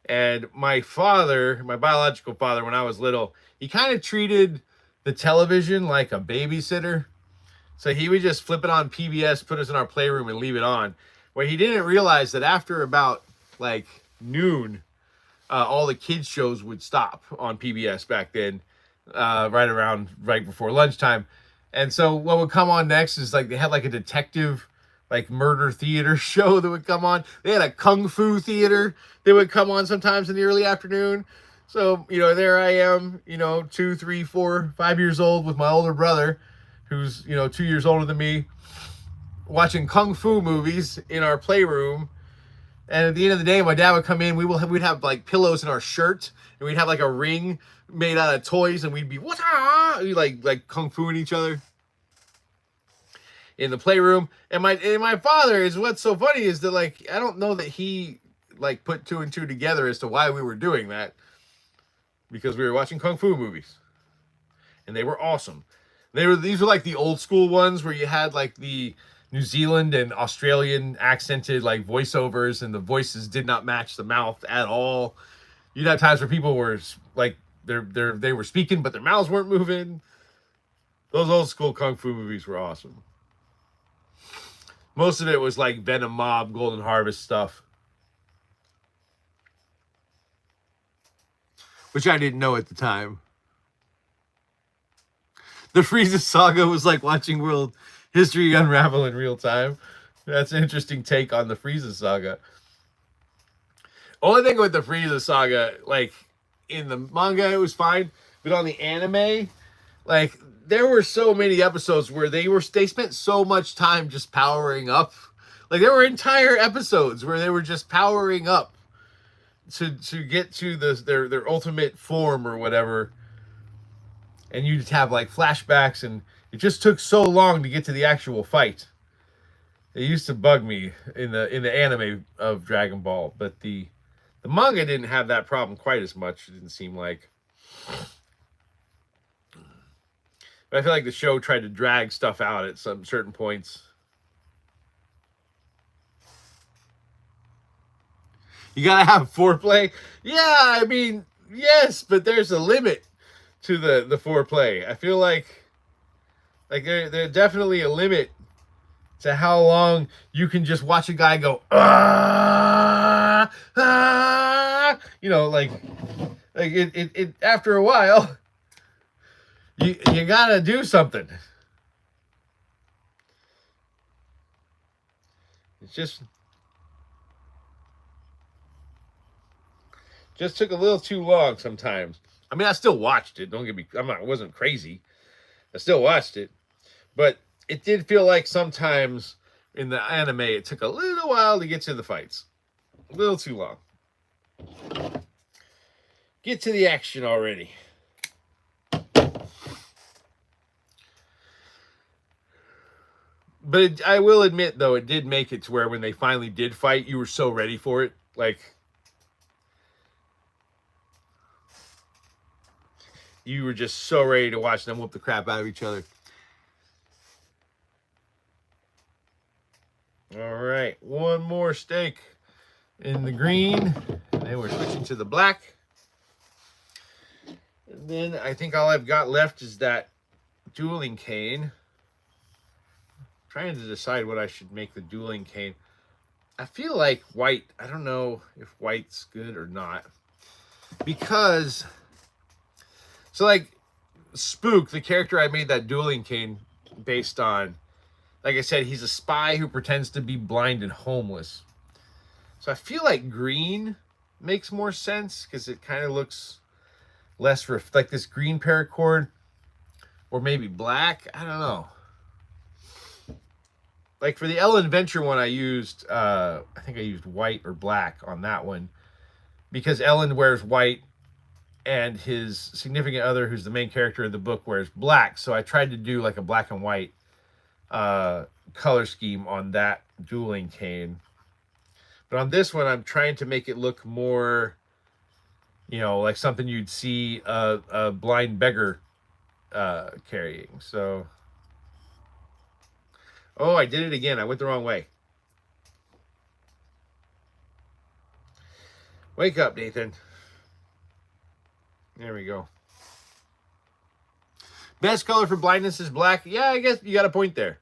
And my father, my biological father, when I was little, he kind of treated the television like a babysitter. So he would just flip it on PBS, put us in our playroom, and leave it on. Where he didn't realize that after about like noon, all the kids shows would stop on PBS back then, right before lunchtime. And so what would come on next is like they had like a detective like murder theater show that would come on. They had a kung fu theater that would come on sometimes in the early afternoon. So, there I am, 2, 3, 4, 5 years old with my older brother, who's, 2 years older than me, watching kung fu movies in our playroom. And at the end of the day, my dad would come in. We'd have like pillows in our shirt, and we'd have like a ring made out of toys, and we'd be we like kung fuing each other in the playroom. And my father is, what's so funny is that, like, I don't know that he like put two and two together as to why we were doing that, because we were watching kung fu movies, and they were awesome. These were like the old school ones where you had like the New Zealand and Australian accented like voiceovers, and the voices did not match the mouth at all. You'd have times where people were like they were speaking, but their mouths weren't moving. Those old school kung fu movies were awesome. Most of it was like Venom Mob, Golden Harvest stuff, which I didn't know at the time. The Frieza Saga was like watching world history unravel in real time. That's an interesting take on the Frieza Saga. Only thing with the Frieza Saga, like, in the manga, it was fine, but on the anime, like, there were so many episodes where they spent so much time just powering up. Like, there were entire episodes where they were just powering up to get to their ultimate form or whatever. And you'd have like flashbacks, and it just took so long to get to the actual fight. It used to bug me in the anime of Dragon Ball, but the manga didn't have that problem quite as much. It didn't seem like. But I feel like the show tried to drag stuff out at some certain points. You gotta have foreplay. Yeah, I mean, yes, but there's a limit to the foreplay. I feel like there's definitely a limit to how long you can just watch a guy go like it after a while you gotta do something. It's just took a little too long sometimes. I mean, I still watched it. Don't get me. I wasn't crazy. I still watched it, but it did feel like sometimes in the anime it took a little while to get to the fights. A little too long. Get to the action already. But I will admit, though, it did make it to where when they finally did fight, you were so ready for it. Like, you were just so ready to watch them whoop the crap out of each other. All right, one more steak in the green. And then we're switching to the black. And then I think all I've got left is that dueling cane. I'm trying to decide what I should make the dueling cane. I feel like white. I don't know if white's good or not. Because, so like, Spook, the character I made that dueling cane based on, like I said, he's a spy who pretends to be blind and homeless. So I feel like green makes more sense because it kind of looks less like this green paracord, or maybe black. I don't know. Like for the Ellen Venture one, I used, I think I used white or black on that one because Ellen wears white and his significant other, who's the main character of the book, wears black. So I tried to do like a black and white color scheme on that dueling cane. But on this one, I'm trying to make it look more, like something you'd see a blind beggar carrying. So, oh, I did it again. I went the wrong way. Wake up, Nathan. There we go. Best color for blindness is black. Yeah, I guess you got a point there.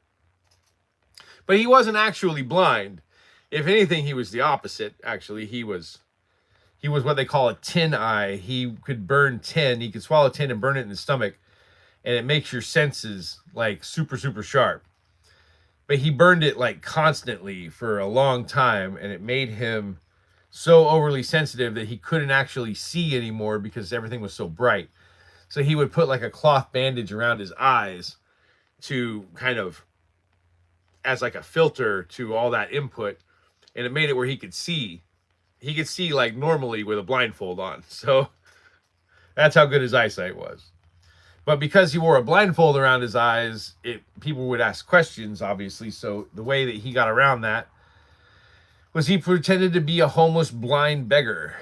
But he wasn't actually blind. If anything, he was the opposite. Actually, he was what they call a tin eye. He could burn tin. He could swallow tin and burn it in his stomach, and it makes your senses like super, super sharp. But he burned it like constantly for a long time, and it made him so overly sensitive that he couldn't actually see anymore because everything was so bright. So he would put like a cloth bandage around his eyes to kind of as like a filter to all that input, and it made it where he could see. He could see like normally with a blindfold on. So that's how good his eyesight was. But because he wore a blindfold around his eyes, people would ask questions, obviously. So the way that he got around that was he pretended to be a homeless blind beggar.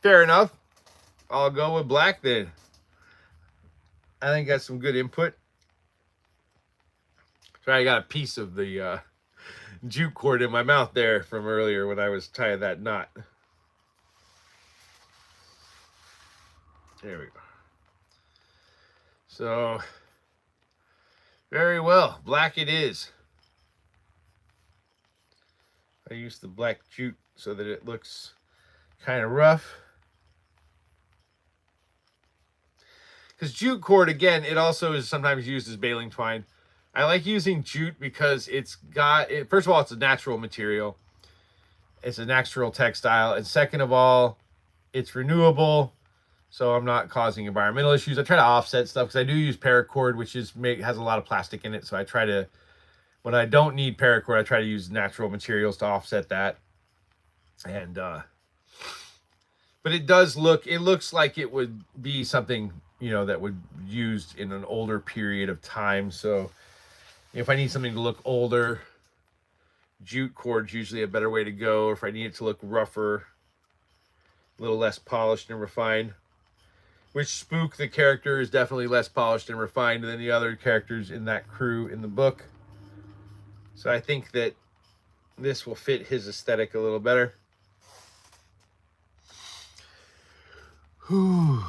Fair enough. I'll go with black then. I think that's some good input. Sorry, I got a piece of the jute cord in my mouth there from earlier when I was tying that knot. There we go. So, very well. Black it is. I used the black jute so that it looks kind of rough. Because jute cord, again, it also is sometimes used as baling twine. I like using jute because it's got, first of all, it's a natural material. It's a natural textile. And second of all, it's renewable. So I'm not causing environmental issues. I try to offset stuff because I do use paracord, which has a lot of plastic in it. So I try to, when I don't need paracord, I try to use natural materials to offset that. And, but it does look, it looks like it would be something, you know, that would be used in an older period of time. So if I need something to look older, jute cord's usually a better way to go. Or if I need it to look rougher, a little less polished and refined. Which Spook, the character, is definitely less polished and refined than the other characters in that crew in the book. So I think that this will fit his aesthetic a little better. Whew.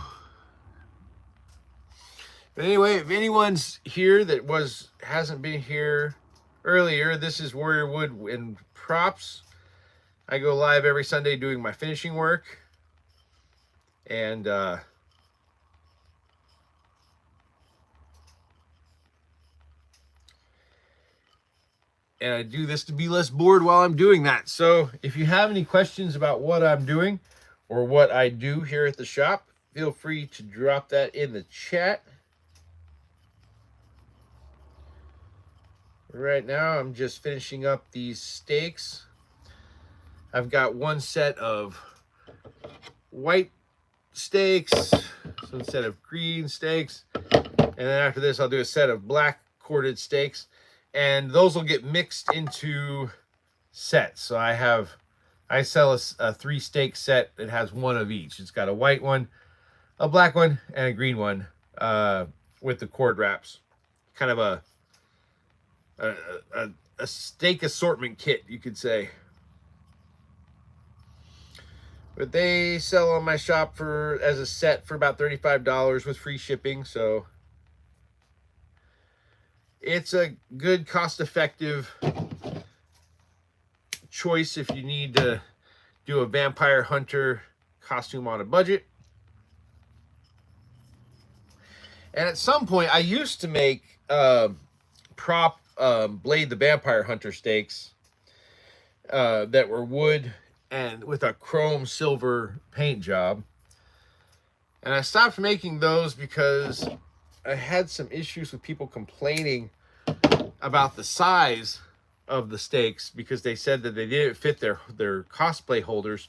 But anyway, if anyone's here that hasn't been here earlier, this is Warrior Wood and Props. I go live every Sunday doing my finishing work. And I do this to be less bored while I'm doing that. So if you have any questions about what I'm doing or what I do here at the shop, feel free to drop that in the chat. Right now, I'm just finishing up these stakes. I've got one set of white stakes, one set of green stakes, and then after this, I'll do a set of black corded stakes, and those will get mixed into sets. So I sell a 3-stake set that has one of each. It's got a white one, a black one, and a green one with the cord wraps. Kind of a stake assortment kit, you could say. But they sell on my shop as a set for about $35 with free shipping. So it's a good cost-effective choice if you need to do a vampire hunter costume on a budget. And at some point, I used to make prop Blade the Vampire Hunter stakes that were wood and with a chrome silver paint job. And I stopped making those because I had some issues with people complaining about the size of the stakes because they said that they didn't fit their cosplay holders,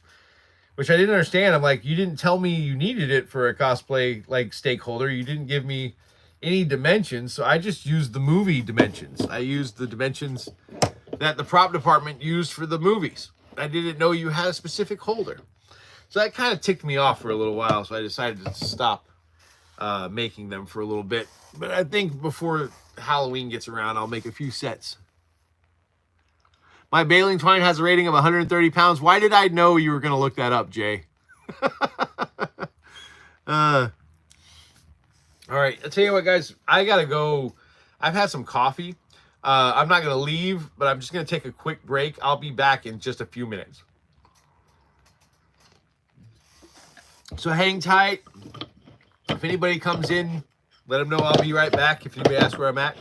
which I didn't understand. I'm like, you didn't tell me you needed it for a cosplay like stake holder. You didn't give me any dimensions, so I just used the movie dimensions. I used the dimensions that the prop department used for the movies. I didn't know you had a specific holder. So that kind of ticked me off for a little while, so I decided to stop making them for a little bit. But I think before Halloween gets around, I'll make a few sets. My baling twine has a rating of 130 pounds. Why did I know you were going to look that up, Jay? All right, I'll tell you what, guys. I got to go. I've had some coffee. I'm not going to leave, but I'm just going to take a quick break. I'll be back in just a few minutes. So hang tight. If anybody comes in let them know I'll be right back if anybody asks where I'm at.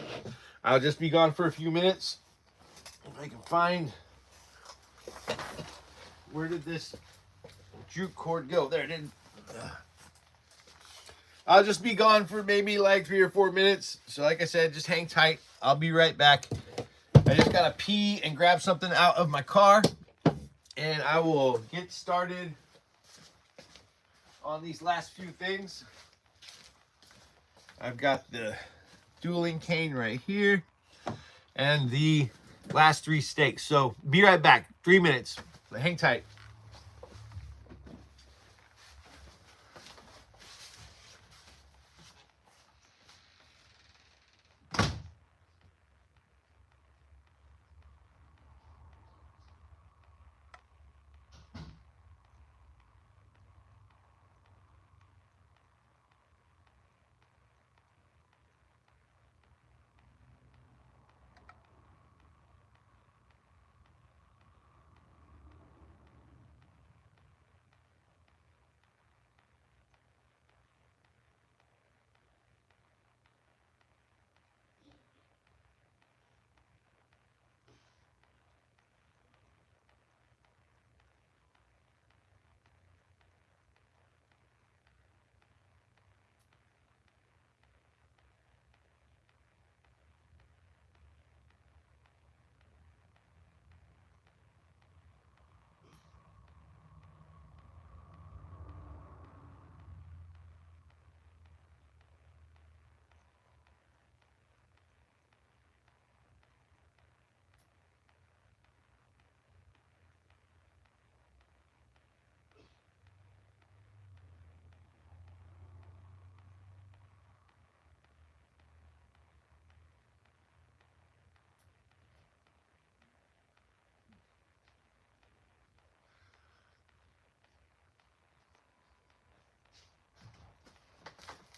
I'll just be gone for a few minutes. If I can find, where did this jute cord go? There it is. I'll just be gone for maybe like 3 or 4 minutes. So like I said, just hang tight. I'll be right back. I just gotta pee and grab something out of my car, and I will get started on these last few things. I've got the dueling cane right here and the last 3 stakes. So be right back. 3 minutes. Hang tight.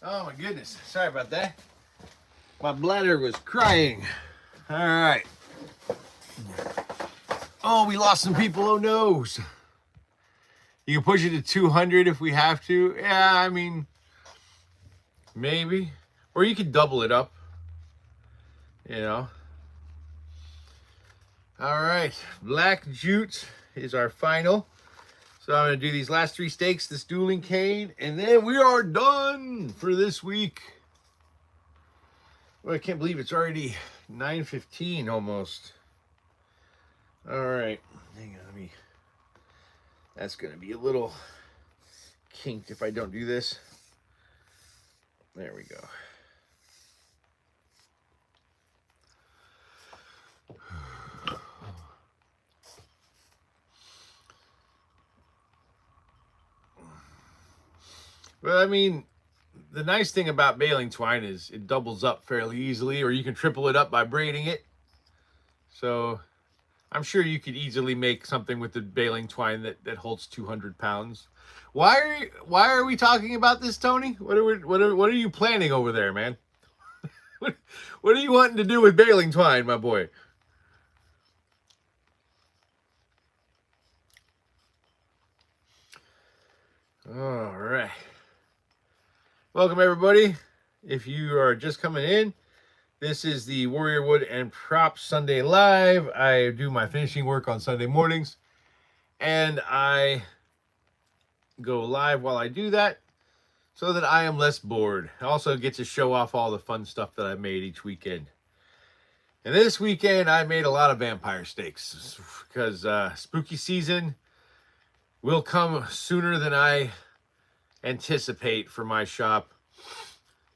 Oh my goodness. Sorry about that. My bladder was crying. All right. Oh, we lost some people. Oh no. You can push it to 200 if we have to. Yeah, I mean, maybe. Or you could double it up. You know. All right. Black jute is our final. So I'm going to do these last 3 stakes, this dueling cane, and then we are done for this week. Well, I can't believe it's already 9:15 almost. All right. Hang on, that's going to be a little kinked if I don't do this. There we go. Well, I mean, the nice thing about baling twine is it doubles up fairly easily, or you can triple it up by braiding it. So I'm sure you could easily make something with the baling twine that holds 200 pounds. Why are we talking about this, Tony? What are you planning over there, man? What are you wanting to do with baling twine, my boy? All right. Welcome, everybody. If you are just coming in, this is the Warrior Wood and Props Sunday Live. I do my finishing work on Sunday mornings, and I go live while I do that so that I am less bored. I also get to show off all the fun stuff that I made each weekend. And this weekend, I made a lot of vampire steaks because spooky season will come sooner than I anticipate for my shop.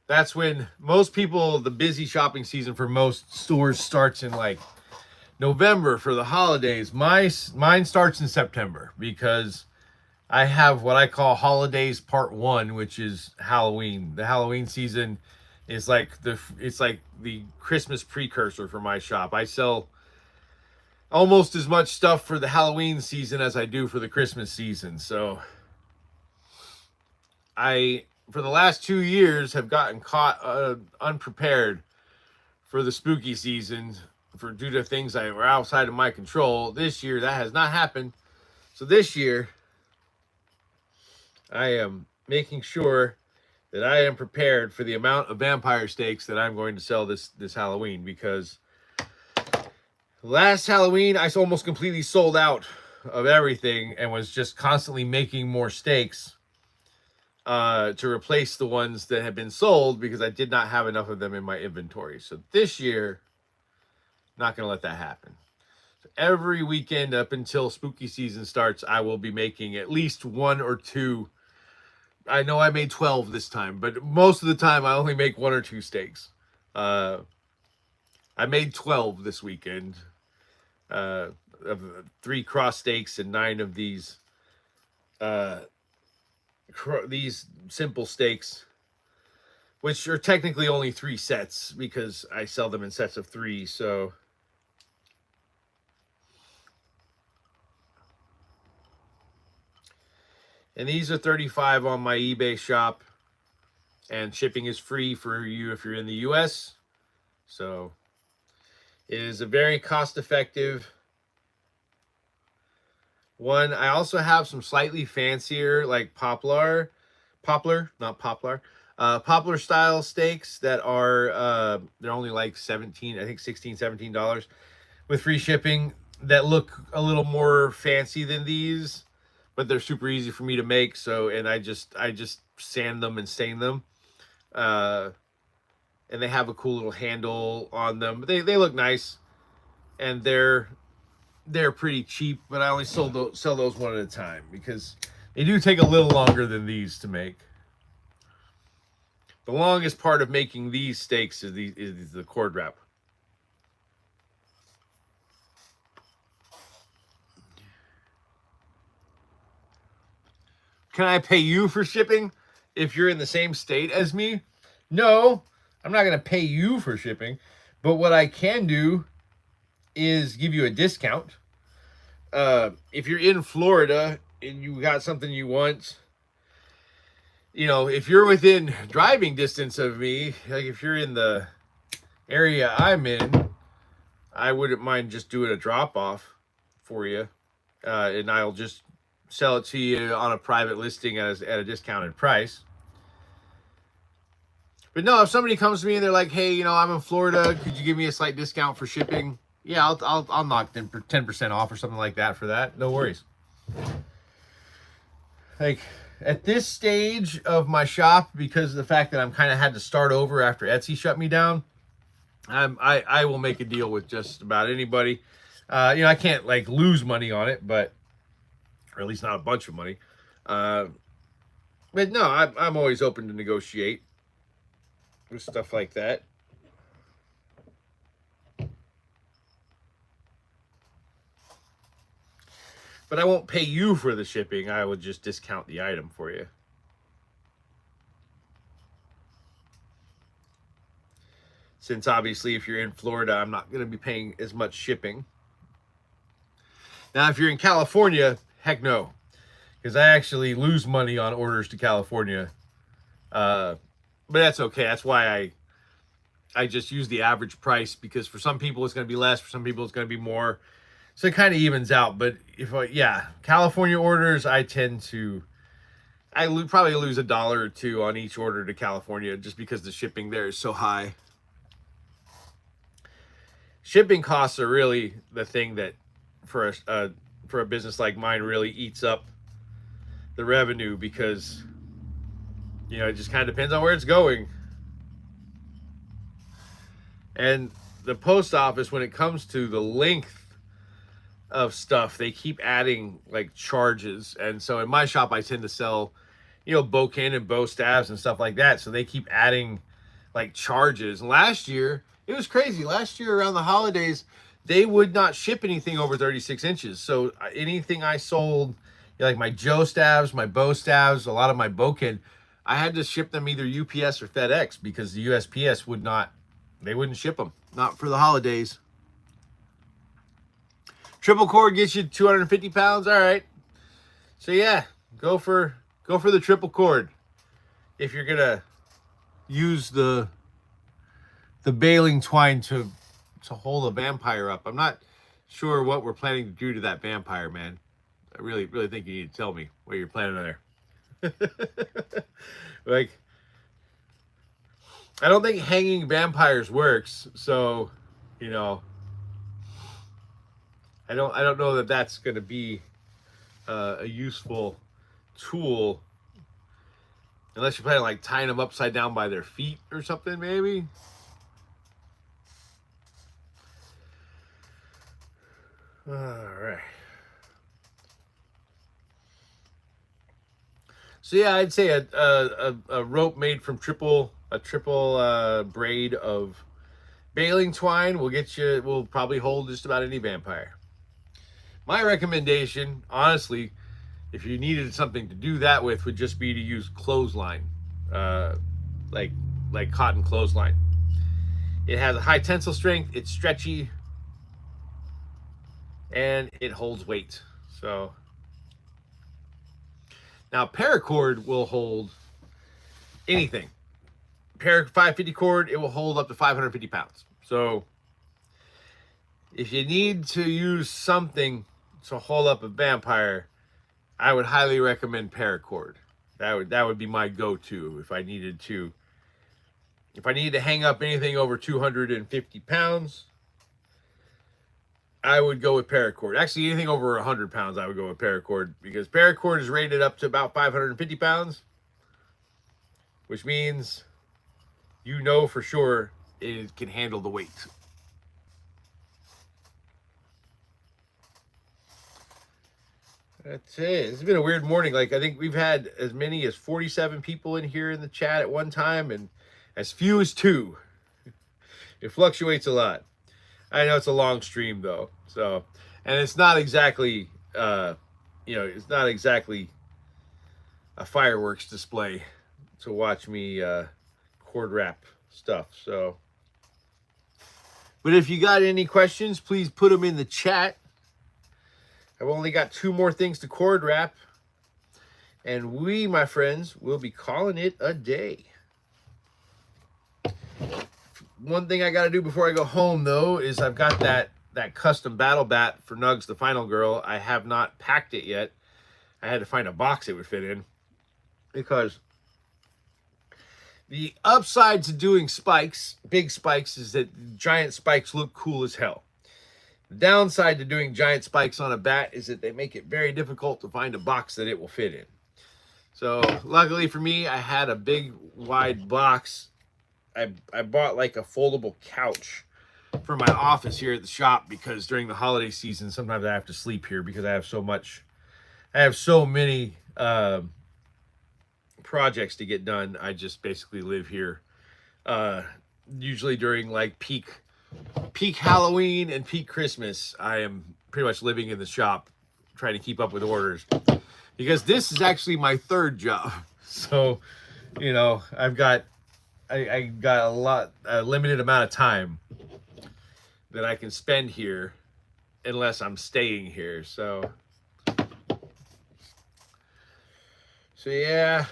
That's when most people, the busy shopping season for most stores starts in like November for the holidays. Mine starts in September because I have what I call holidays part 1, which is Halloween. The Halloween season is like it's like the Christmas precursor for my shop. I sell almost as much stuff for the Halloween season as I do for the Christmas season. So I, for the last 2 years, have gotten caught unprepared for the spooky season due to things that were outside of my control. This year, that has not happened. So this year, I am making sure that I am prepared for the amount of vampire steaks that I'm going to sell this Halloween, because last Halloween I almost completely sold out of everything and was just constantly making more steaks to replace the ones that had been sold because I did not have enough of them in my inventory. So this year, not going to let that happen. So every weekend up until spooky season starts, I will be making at least 1 or 2. I know I made 12 this time, but most of the time I only make 1 or 2 steaks. I made 12 this weekend. Of 3 cross steaks and 9 of these simple steaks, which are technically only 3 sets because I sell them in sets of 3. So and these are $35 on my eBay shop, and shipping is free for you if you're in the US. So it is a very cost-effective one. I also have some slightly fancier, like poplar style steaks that are they're only like 17, I think 16, $17 with free shipping, that look a little more fancy than these, but they're super easy for me to make. So, and I just sand them and stain them. And they have a cool little handle on them. They look nice, and they're pretty cheap, but I only sell those one at a time because they do take a little longer than these to make. The longest part of making these steaks is the cord wrap. Can I pay you for shipping if you're in the same state as me? No, I'm not going to pay you for shipping. But what I can do is give you a discount. If you're in Florida and you got something you want, you know, if you're within driving distance of me, like if you're in the area I'm in, I wouldn't mind just doing a drop off for you. And I'll just sell it to you on a private listing at a discounted price. But no, if somebody comes to me and they're like, "Hey, you know, I'm in Florida. Could you give me a slight discount for shipping?" Yeah, I'll knock 10% off or something like that for that. No worries. Like at this stage of my shop, because of the fact that I'm kind of had to start over after Etsy shut me down, I will make a deal with just about anybody. You know, I can't like lose money on it, but or at least not a bunch of money. But no, I'm always open to negotiate with stuff like that. But I won't pay you for the shipping. I would just discount the item for you. Since obviously if you're in Florida, I'm not going to be paying as much shipping. Now, if you're in California, heck no. Because I actually lose money on orders to California. But that's okay. That's why I just use the average price, because for some people it's going to be less, for some people it's going to be more. So it kind of evens out. But yeah, California orders, I tend to, probably lose $1 or $2 on each order to California just because the shipping there is so high. Shipping costs are really the thing that for a business like mine really eats up the revenue, because you know, it just kind of depends on where it's going. And the post office, when it comes to the length of stuff, they keep adding like charges. And so in my shop, I tend to sell, you know, bowkin and bow staves and stuff like that. So they keep adding like charges. And last year, it was crazy. Last year around the holidays, they would not ship anything over 36 inches. So anything I sold, you know, like my Joe staves, my bow staves, a lot of my bowkin, I had to ship them either UPS or FedEx because the USPS would not, they wouldn't ship them. Not for the holidays. Triple cord gets you 250 pounds. All right. So yeah, go for the triple cord if you're gonna use the baling twine to hold a vampire up. I'm not sure what we're planning to do to that vampire, man. I really think you need to tell me what you're planning on there. Like, I don't think hanging vampires works. So, you know, I don't know that that's going to be a useful tool unless you're planning like tying them upside down by their feet or something, maybe. All right. So yeah, I'd say a rope made from triple braid of baling twine will get you. Will probably hold just about any vampire. My recommendation, honestly, if you needed something to do that with, would just be to use clothesline, uh, like cotton clothesline. It has a high tensile strength. It's stretchy, and it holds weight. So now paracord will hold anything. 550 cord, it will hold up to 550 pounds. So if you need to use something to hold up a vampire, I would highly recommend paracord. That would be my go-to if I needed to. If I needed to hang up anything over 250 pounds, I would go with paracord. Actually, anything over 100 pounds, I would go with paracord because paracord is rated up to about 550 pounds, which means you know for sure it can handle the weight. That's it. It's been a weird morning. Like, I think we've had as many as 47 people in here in the chat at one time and as few as 2. It fluctuates a lot. I know it's a long stream though. So, and it's not exactly, it's not exactly a fireworks display to watch me cord wrap stuff. So, but if you got any questions, please put them in the chat. I've only got 2 more things to cord wrap. And we, my friends, will be calling it a day. One thing I got to do before I go home, though, is I've got that custom battle bat for Nugs, the final girl. I have not packed it yet. I had to find a box it would fit in. Because the upside to doing spikes, big spikes, is that giant spikes look cool as hell. The downside to doing giant spikes on a bat is that they make it very difficult to find a box that it will fit in. So luckily for me, I had a big wide box. I bought like a foldable couch for my office here at the shop because during the holiday season, sometimes I have to sleep here because I have so many projects to get done. I just basically live here. Usually during like peak Halloween and peak Christmas, I am pretty much living in the shop trying to keep up with orders because this is actually my 3rd job. So, I've got I got a limited amount of time that I can spend here unless I'm staying here. So yeah,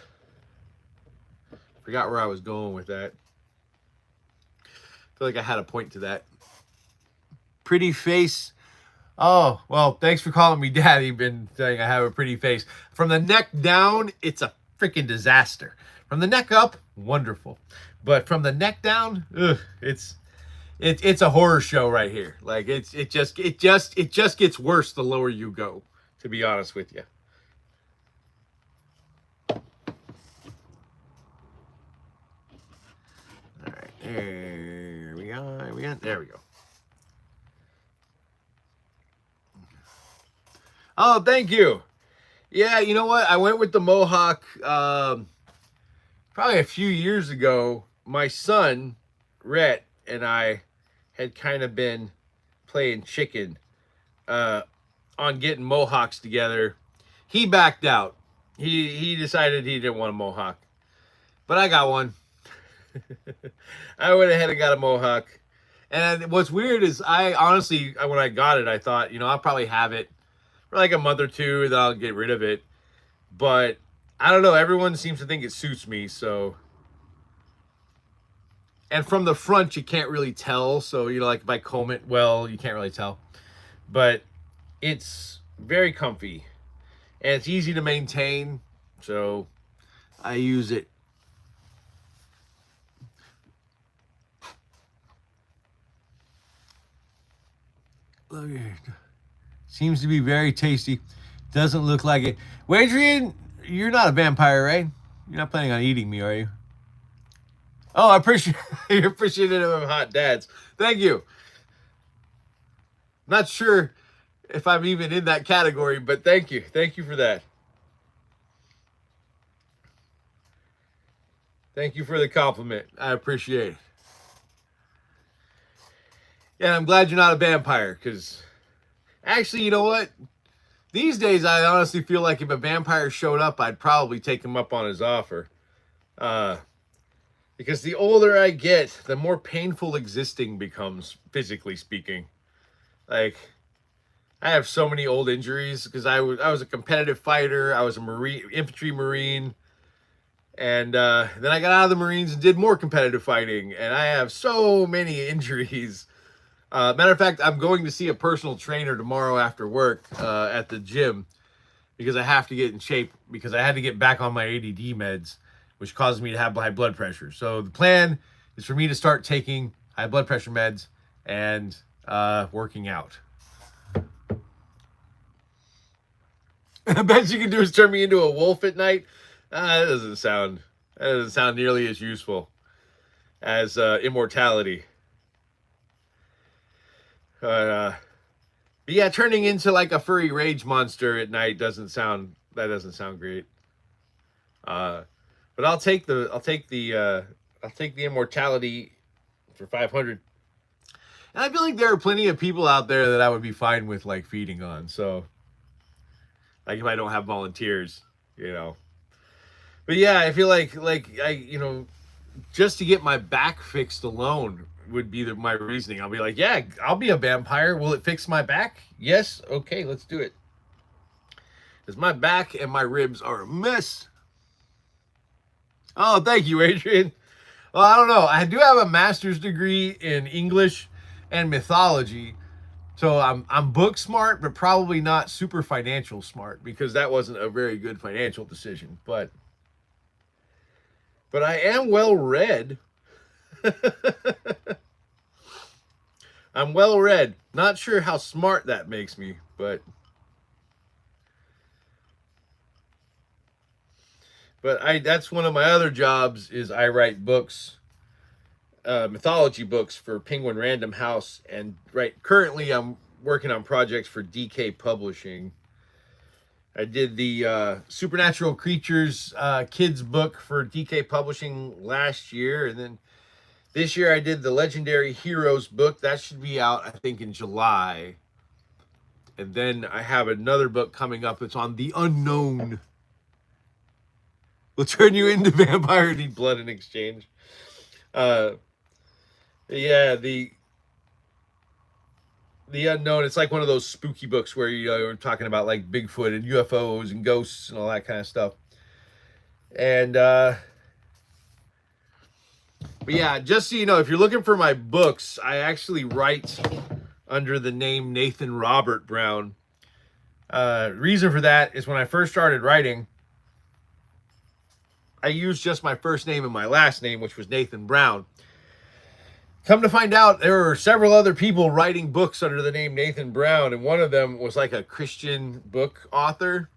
forgot where I was going with that. I feel like I had a point to that. Pretty face. Oh, well, thanks for calling me daddy. You've been saying I have a pretty face. From the neck down, it's a freaking disaster. From the neck up, wonderful. But from the neck down, it's a horror show right here. Like it just gets worse the lower you go, to be honest with you. All right, there we go. There we go. Oh, thank you. Yeah, you know what? I went with the Mohawk probably a few years ago. My son, Rhett, and I had kind of been playing chicken on getting Mohawks together. He backed out. He decided he didn't want a Mohawk. But I got one. I went ahead and got a Mohawk. And what's weird is I honestly, when I got it, I thought, I'll probably have it for like a month or 2, then I'll get rid of it. But I don't know. Everyone seems to think it suits me, so. And from the front, you can't really tell. So, like if I comb it well, you can't really tell. But it's very comfy. And it's easy to maintain. So I use it Look here. Seems to be very tasty. Doesn't look like it. Well, Adrian, you're not a vampire, right? You're not planning on eating me, are you? Oh, I appreciate you're appreciative of hot dads. Thank you. Not sure if I'm even in that category, but thank you. Thank you for that. Thank you for the compliment. I appreciate it. Yeah, I'm glad you're not a vampire, because actually, you know what? These days, I honestly feel like if a vampire showed up, I'd probably take him up on his offer. Because the older I get, the more painful existing becomes, physically speaking. Like, I have so many old injuries because I was a competitive fighter. I was a infantry marine. And then I got out of the Marines and did more competitive fighting. And I have so many injuries. Matter of fact, I'm going to see a personal trainer tomorrow after work at the gym because I have to get in shape because I had to get back on my ADD meds, which causes me to have high blood pressure. So the plan is for me to start taking high blood pressure meds and working out. The best you can do is turn me into a wolf at night. That doesn't sound nearly as useful as immortality. But yeah, turning into like a furry rage monster at night doesn't sound great. But I'll take the immortality for 500. And I feel like there are plenty of people out there that I would be fine with like feeding on. So like if I don't have volunteers, you know. But yeah, I feel like I just to get my back fixed alone would be my reasoning. I'll be like, yeah, I'll be a vampire. Will it fix my back? Yes. Okay, let's do it. Because my back and my ribs are a mess. Oh, thank you, Adrian. Well, I don't know. I do have a master's degree in English and mythology. So I'm book smart, but probably not super financial smart because that wasn't a very good financial decision. But I am well read. I'm well read. Not sure how smart that makes me, but that's one of my other jobs is I write books, mythology books for Penguin Random House, and currently I'm working on projects for DK Publishing. I did the Supernatural Creatures kids book for DK Publishing last year, and then this year I did the Legendary Heroes book. That should be out, I think, in July. And then I have another book coming up. It's on the unknown. We'll turn you into vampire and need blood in exchange. Yeah, the unknown. It's like one of those spooky books where you're talking about like Bigfoot and UFOs and ghosts and all that kind of stuff. And but yeah, just so you know, if you're looking for my books, I actually write under the name Nathan Robert Brown. Reason for that is when I first started writing, I used just my first name and my last name, which was Nathan Brown. Come to find out, there were several other people writing books under the name Nathan Brown, and one of them was like a Christian book author,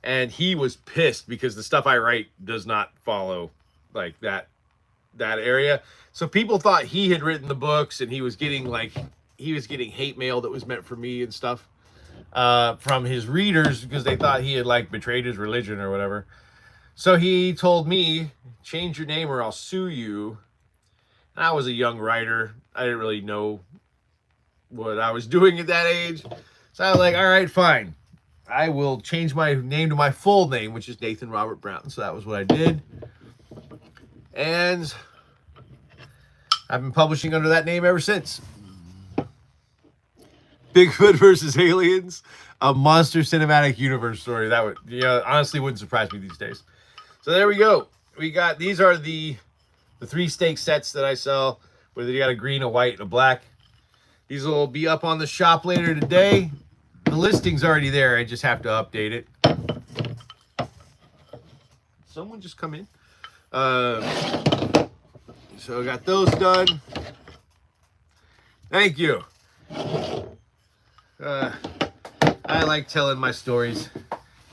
and he was pissed because the stuff I write does not follow like that area. So people thought he had written the books, and he was getting hate mail that was meant for me and stuff from his readers because they thought he had like betrayed his religion or whatever. So he told me, change your name or I'll sue you. And I was a young writer. I didn't really know what I was doing at that age. So I was like, all right, fine. I will change my name to my full name, which is Nathan Robert Brown. So that was what I did. And I've been publishing under that name ever since. Bigfoot versus aliens, a monster cinematic universe story. That would, honestly wouldn't surprise me these days. So there we go. These are the 3 stake sets that I sell, where you got a green, a white, and a black. These will be up on the shop later today. The listing's already there. I just have to update it. Someone just come in. So I got those done. Thank you. I like telling my stories.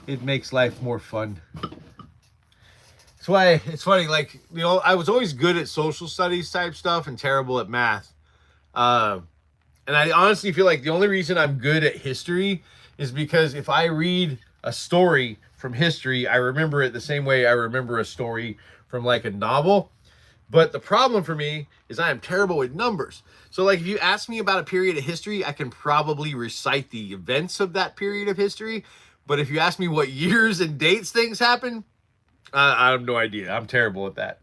It makes life more fun. That's why it's funny, like, you know, I was always good at social studies type stuff and terrible at math. And I honestly feel like the only reason I'm good at history is because if I read a story from history, I remember it the same way I remember a story from like a novel. But the problem for me is I am terrible with numbers. So like if you ask me about a period of history, I can probably recite the events of that period of history. But if you ask me what years and dates things happen, I have no idea. I'm terrible at that.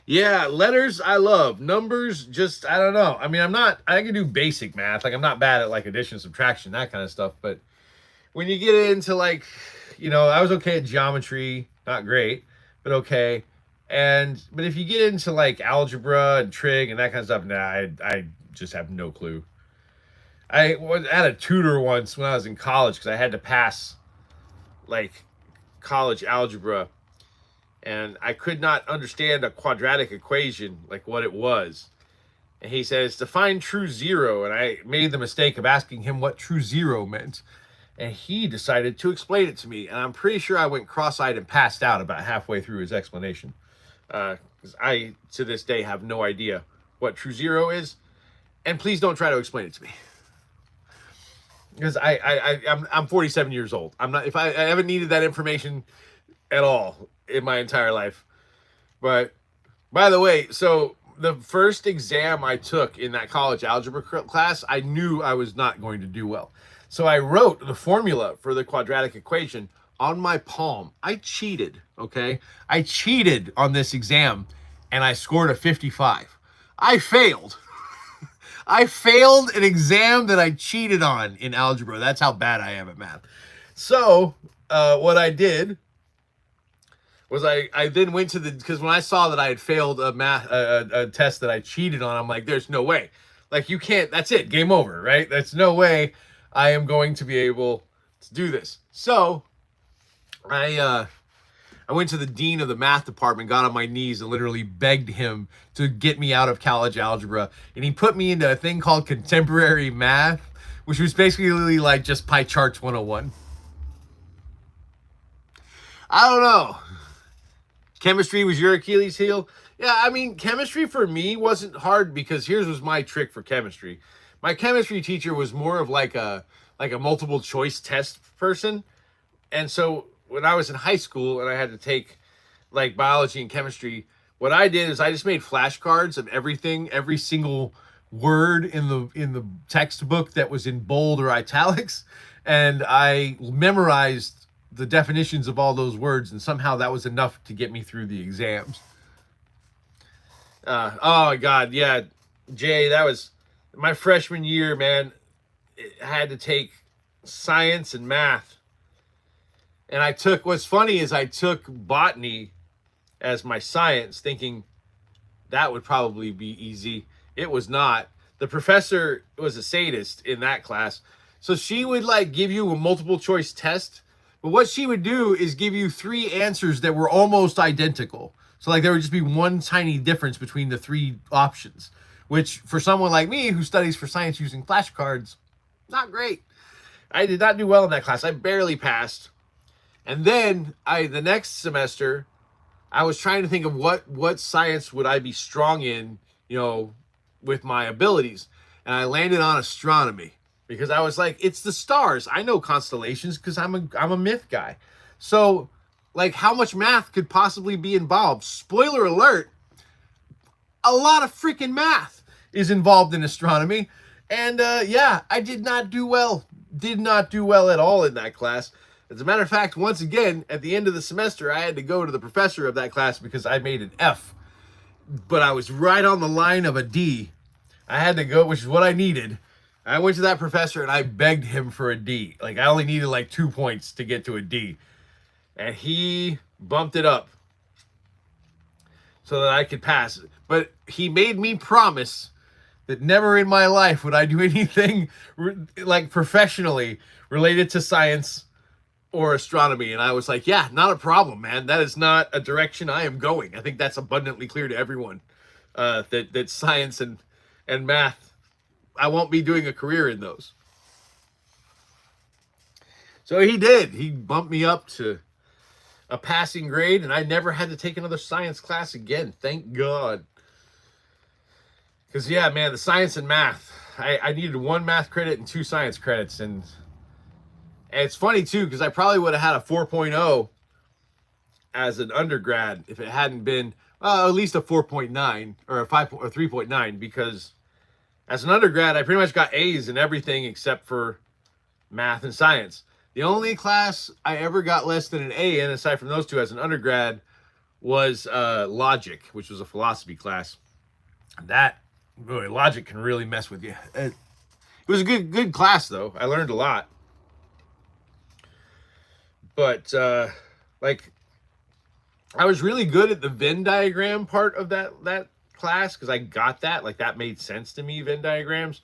Yeah, letters I love. Numbers, just I don't know. I mean, I can do basic math. Like I'm not bad at like addition, subtraction, that kind of stuff. But when you get into like, you know, I was okay at geometry, not great, but okay. But if you get into like algebra and trig and that kind of stuff, nah, I just have no clue. Had a tutor once when I was in college because I had to pass like college algebra, and I could not understand a quadratic equation, like what it was. And he says to find true zero, and I made the mistake of asking him what true zero meant. And he decided to explain it to me, and I'm pretty sure I went cross-eyed and passed out about halfway through his explanation. Because I, to this day, have no idea what true zero is, and please don't try to explain it to me. Because I'm 47 years old. I'm not. If I haven't needed that information at all in my entire life. But by the way, so the first exam I took in that college algebra class, I knew I was not going to do well. So I wrote the formula for the quadratic equation on my palm. I cheated, okay? I cheated on this exam, and I scored a 55. I failed. I failed an exam that I cheated on in algebra. That's how bad I am at math. So what I did was I then went to because when I saw that I had failed a test that I cheated on, I'm like, there's no way. Like, you can't, that's it, game over, right? That's no way I am going to be able to do this. So I went to the dean of the math department, got on my knees, and literally begged him to get me out of college algebra. And he put me into a thing called contemporary math, which was basically like just pie charts 101. I don't know. Chemistry was your Achilles heel? Yeah, I mean, chemistry for me wasn't hard because here's was my trick for chemistry. My chemistry teacher was more of like a multiple choice test person. And so when I was in high school and I had to take like biology and chemistry, what I did is I just made flashcards of everything, every single word in the textbook that was in bold or italics, and I memorized the definitions of all those words, and somehow that was enough to get me through the exams. Oh my God, yeah, Jay, that was my freshman year, man. I had to take science and math. And what's funny is I took botany as my science, thinking that would probably be easy. It was not. The professor was a sadist in that class. So she would like give you a multiple choice test. But what she would do is give you 3 answers that were almost identical. So like there would just be one tiny difference between the 3 options, which for someone like me who studies for science using flashcards, not great. I did not do well in that class. I barely passed. And then the next semester, I was trying to think of what science would I be strong in, you know, with my abilities. And I landed on astronomy because I was like, it's the stars. I know constellations because I'm a myth guy. So like how much math could possibly be involved? Spoiler alert, a lot of freaking math is involved in astronomy. And yeah, I did not do well. Did not do well at all in that class. As a matter of fact, once again, at the end of the semester, I had to go to the professor of that class because I made an F. But I was right on the line of a D. I had to go, which is what I needed. I went to that professor and I begged him for a D. Like, I only needed like 2 points to get to a D. And he bumped it up so that I could pass. But he made me promise that never in my life would I do anything like professionally related to science or astronomy. And I was like, yeah, not a problem, man. That is not a direction I am going. I think that's abundantly clear to everyone, that science and and math, I won't be doing a career in those. So he did. He bumped me up to a passing grade, and I never had to take another science class again. Thank God. Because, yeah, man, the science and math, I needed 1 math credit and 2 science credits. And it's funny, too, because I probably would have had a 4.0 as an undergrad if it hadn't been, well, at least a 4.9 or a 5 or 3.9, because as an undergrad, I pretty much got A's in everything except for math and science. The only class I ever got less than an A in, aside from those two as an undergrad, was logic, which was a philosophy class. That, boy, logic can really mess with you. It was a good class, though. I learned a lot. But, like, I was really good at the Venn diagram part of that class, because I got that. Like, that made sense to me, Venn diagrams.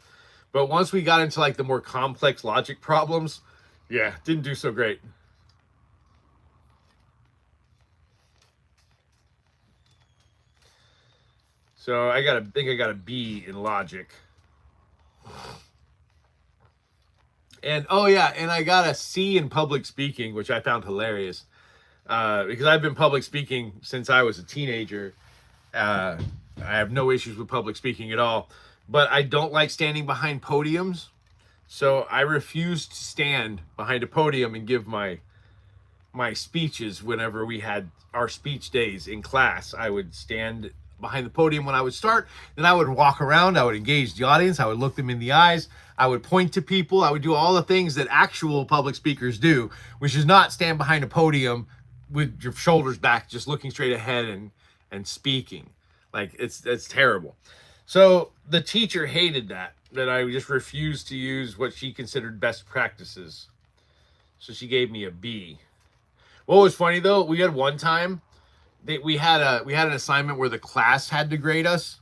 But once we got into, like, the more complex logic problems, yeah, didn't do so great. So I think I got a B in logic. And oh yeah, and I got a C in public speaking, which I found hilarious. Because I've been public speaking since I was a teenager. I have no issues with public speaking at all. But I don't like standing behind podiums. So I refused to stand behind a podium and give my speeches whenever we had our speech days in class. I would stand behind the podium when I would start. Then I would walk around. I would engage the audience. I would look them in the eyes. I would point to people. I would do all the things that actual public speakers do, which is not stand behind a podium with your shoulders back, just looking straight ahead and speaking. Like, it's terrible. So the teacher hated that I just refused to use what she considered best practices. So she gave me a B. What was funny though, we had one time that we had an assignment where the class had to grade us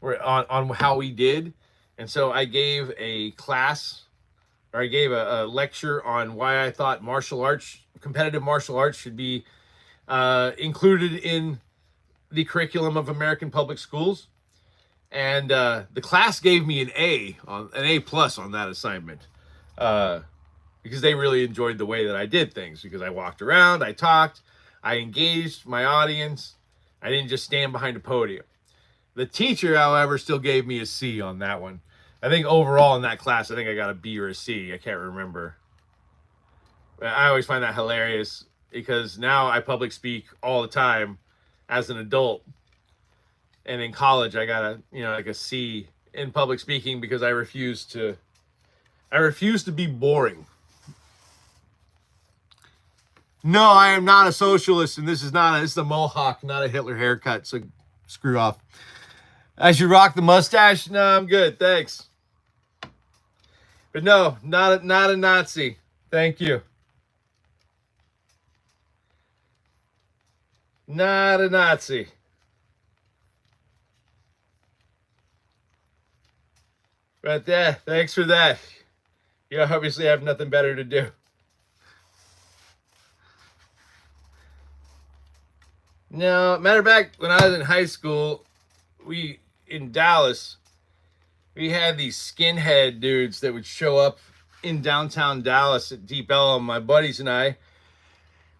on how we did. And so I gave a lecture on why I thought competitive martial arts should be included in the curriculum of American public schools. And the class gave me an A plus on that assignment. Because they really enjoyed the way that I did things, because I walked around, I talked, I engaged my audience. I didn't just stand behind a podium. The teacher, however, still gave me a C on that one. I think overall in that class, I think I got a B or a C. I can't remember. I always find that hilarious, because now I public speak all the time as an adult. And in college, I got like a C in public speaking because I refuse to be boring. No, I am not a socialist, and this is a mohawk, not a Hitler haircut, so screw off. I should rock the mustache? No, I'm good, thanks. But no, not a Nazi. Thank you. Not a Nazi. But thanks for that. You obviously have nothing better to do. No, matter of fact, when I was in high school, in Dallas, we had these skinhead dudes that would show up in downtown Dallas at Deep Ellum, my buddies and I.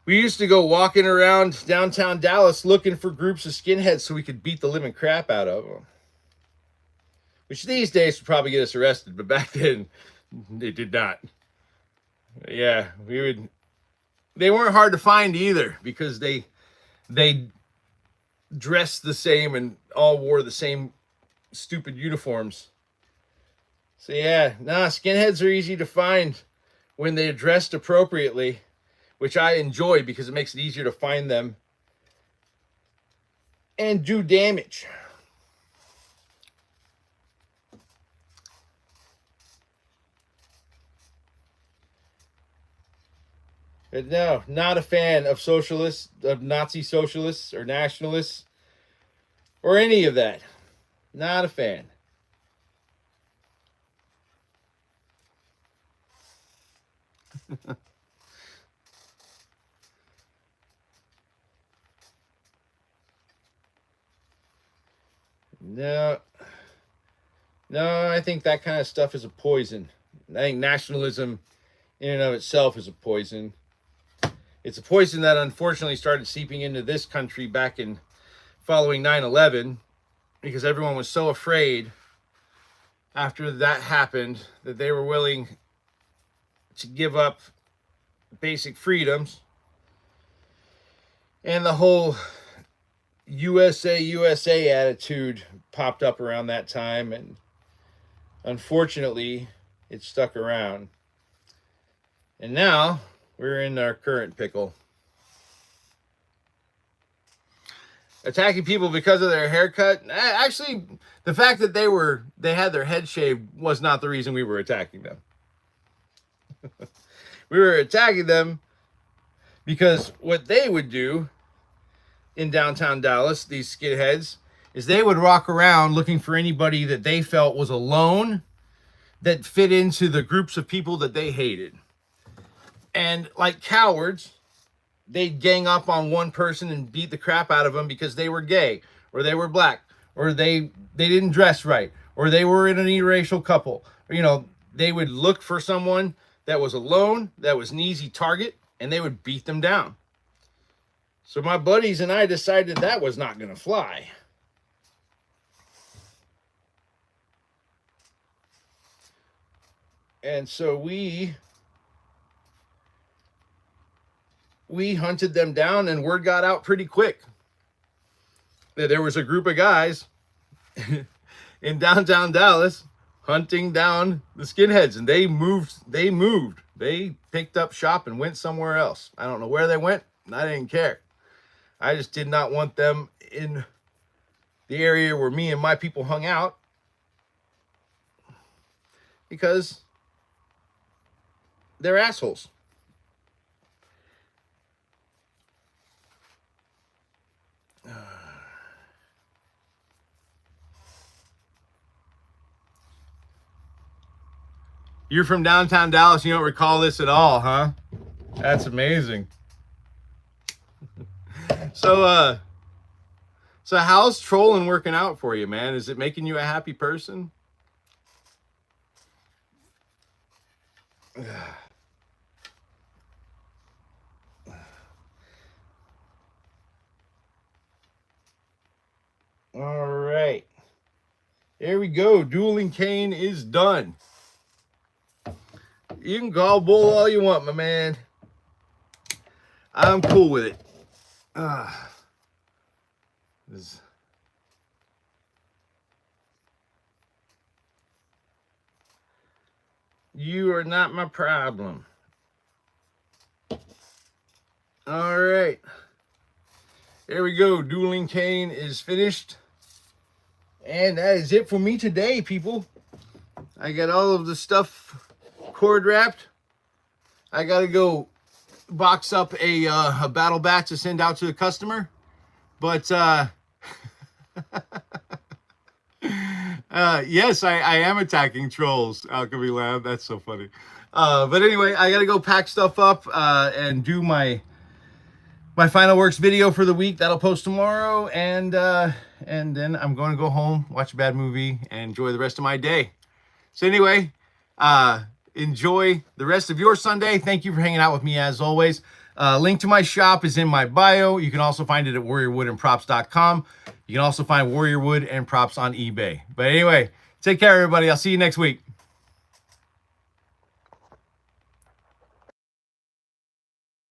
We used to go walking around downtown Dallas looking for groups of skinheads so we could beat the living crap out of them. Which these days would probably get us arrested, but back then, it did not. Yeah, they weren't hard to find either, because they dressed the same and all wore the same stupid uniforms. So yeah, skinheads are easy to find when they're dressed appropriately, which I enjoy because it makes it easier to find them and do damage. But no, not a fan of socialists, of Nazi socialists or nationalists, or any of that. Not a fan. No. No, I think that kind of stuff is a poison. I think nationalism in and of itself is a poison. It's a poison that unfortunately started seeping into this country back in following 9/11, because everyone was so afraid after that happened that they were willing to give up basic freedoms. And the whole USA attitude popped up around that time, and unfortunately it stuck around. And now we're in our current pickle. Attacking people because of their haircut. Actually, the fact that they had their head shaved was not the reason we were attacking them. We were attacking them because what they would do in downtown Dallas, these skinheads, is they would walk around looking for anybody that they felt was alone that fit into the groups of people that they hated. And like cowards, they'd gang up on one person and beat the crap out of them because they were gay, or they were black, or they didn't dress right, or they were in an interracial couple. You know, they would look for someone that was alone, that was an easy target, and they would beat them down. So my buddies and I decided that was not going to fly. And so we hunted them down, and word got out pretty quick that there was a group of guys in downtown Dallas hunting down the skinheads, and they moved. They picked up shop and went somewhere else. I don't know where they went, and I didn't care. I just did not want them in the area where me and my people hung out, because they're assholes. You're from downtown Dallas, you don't recall this at all, huh? That's amazing. So how's trolling working out for you, man? Is it making you a happy person? All right. There we go. Dueling cane is done. You can call bull all you want, my man. I'm cool with it. You are not my problem. All right. There we go. Dueling cane is finished. And that is it for me today, people. I got all of the stuff cord wrapped. I got to go box up a battle bat to send out to the customer. But yes, I am attacking trolls, Alchemy Lab. That's so funny. But anyway, I got to go pack stuff up and do my Final Works video for the week. That'll post tomorrow, and then I'm going to go home, watch a bad movie, and enjoy the rest of my day. So anyway, enjoy the rest of your Sunday. Thank you for hanging out with me as always. Link to my shop is in my bio. You can also find it at warriorwoodandprops.com. You can also find Warrior Wood and Props on eBay. But anyway, take care, everybody. I'll see you next week.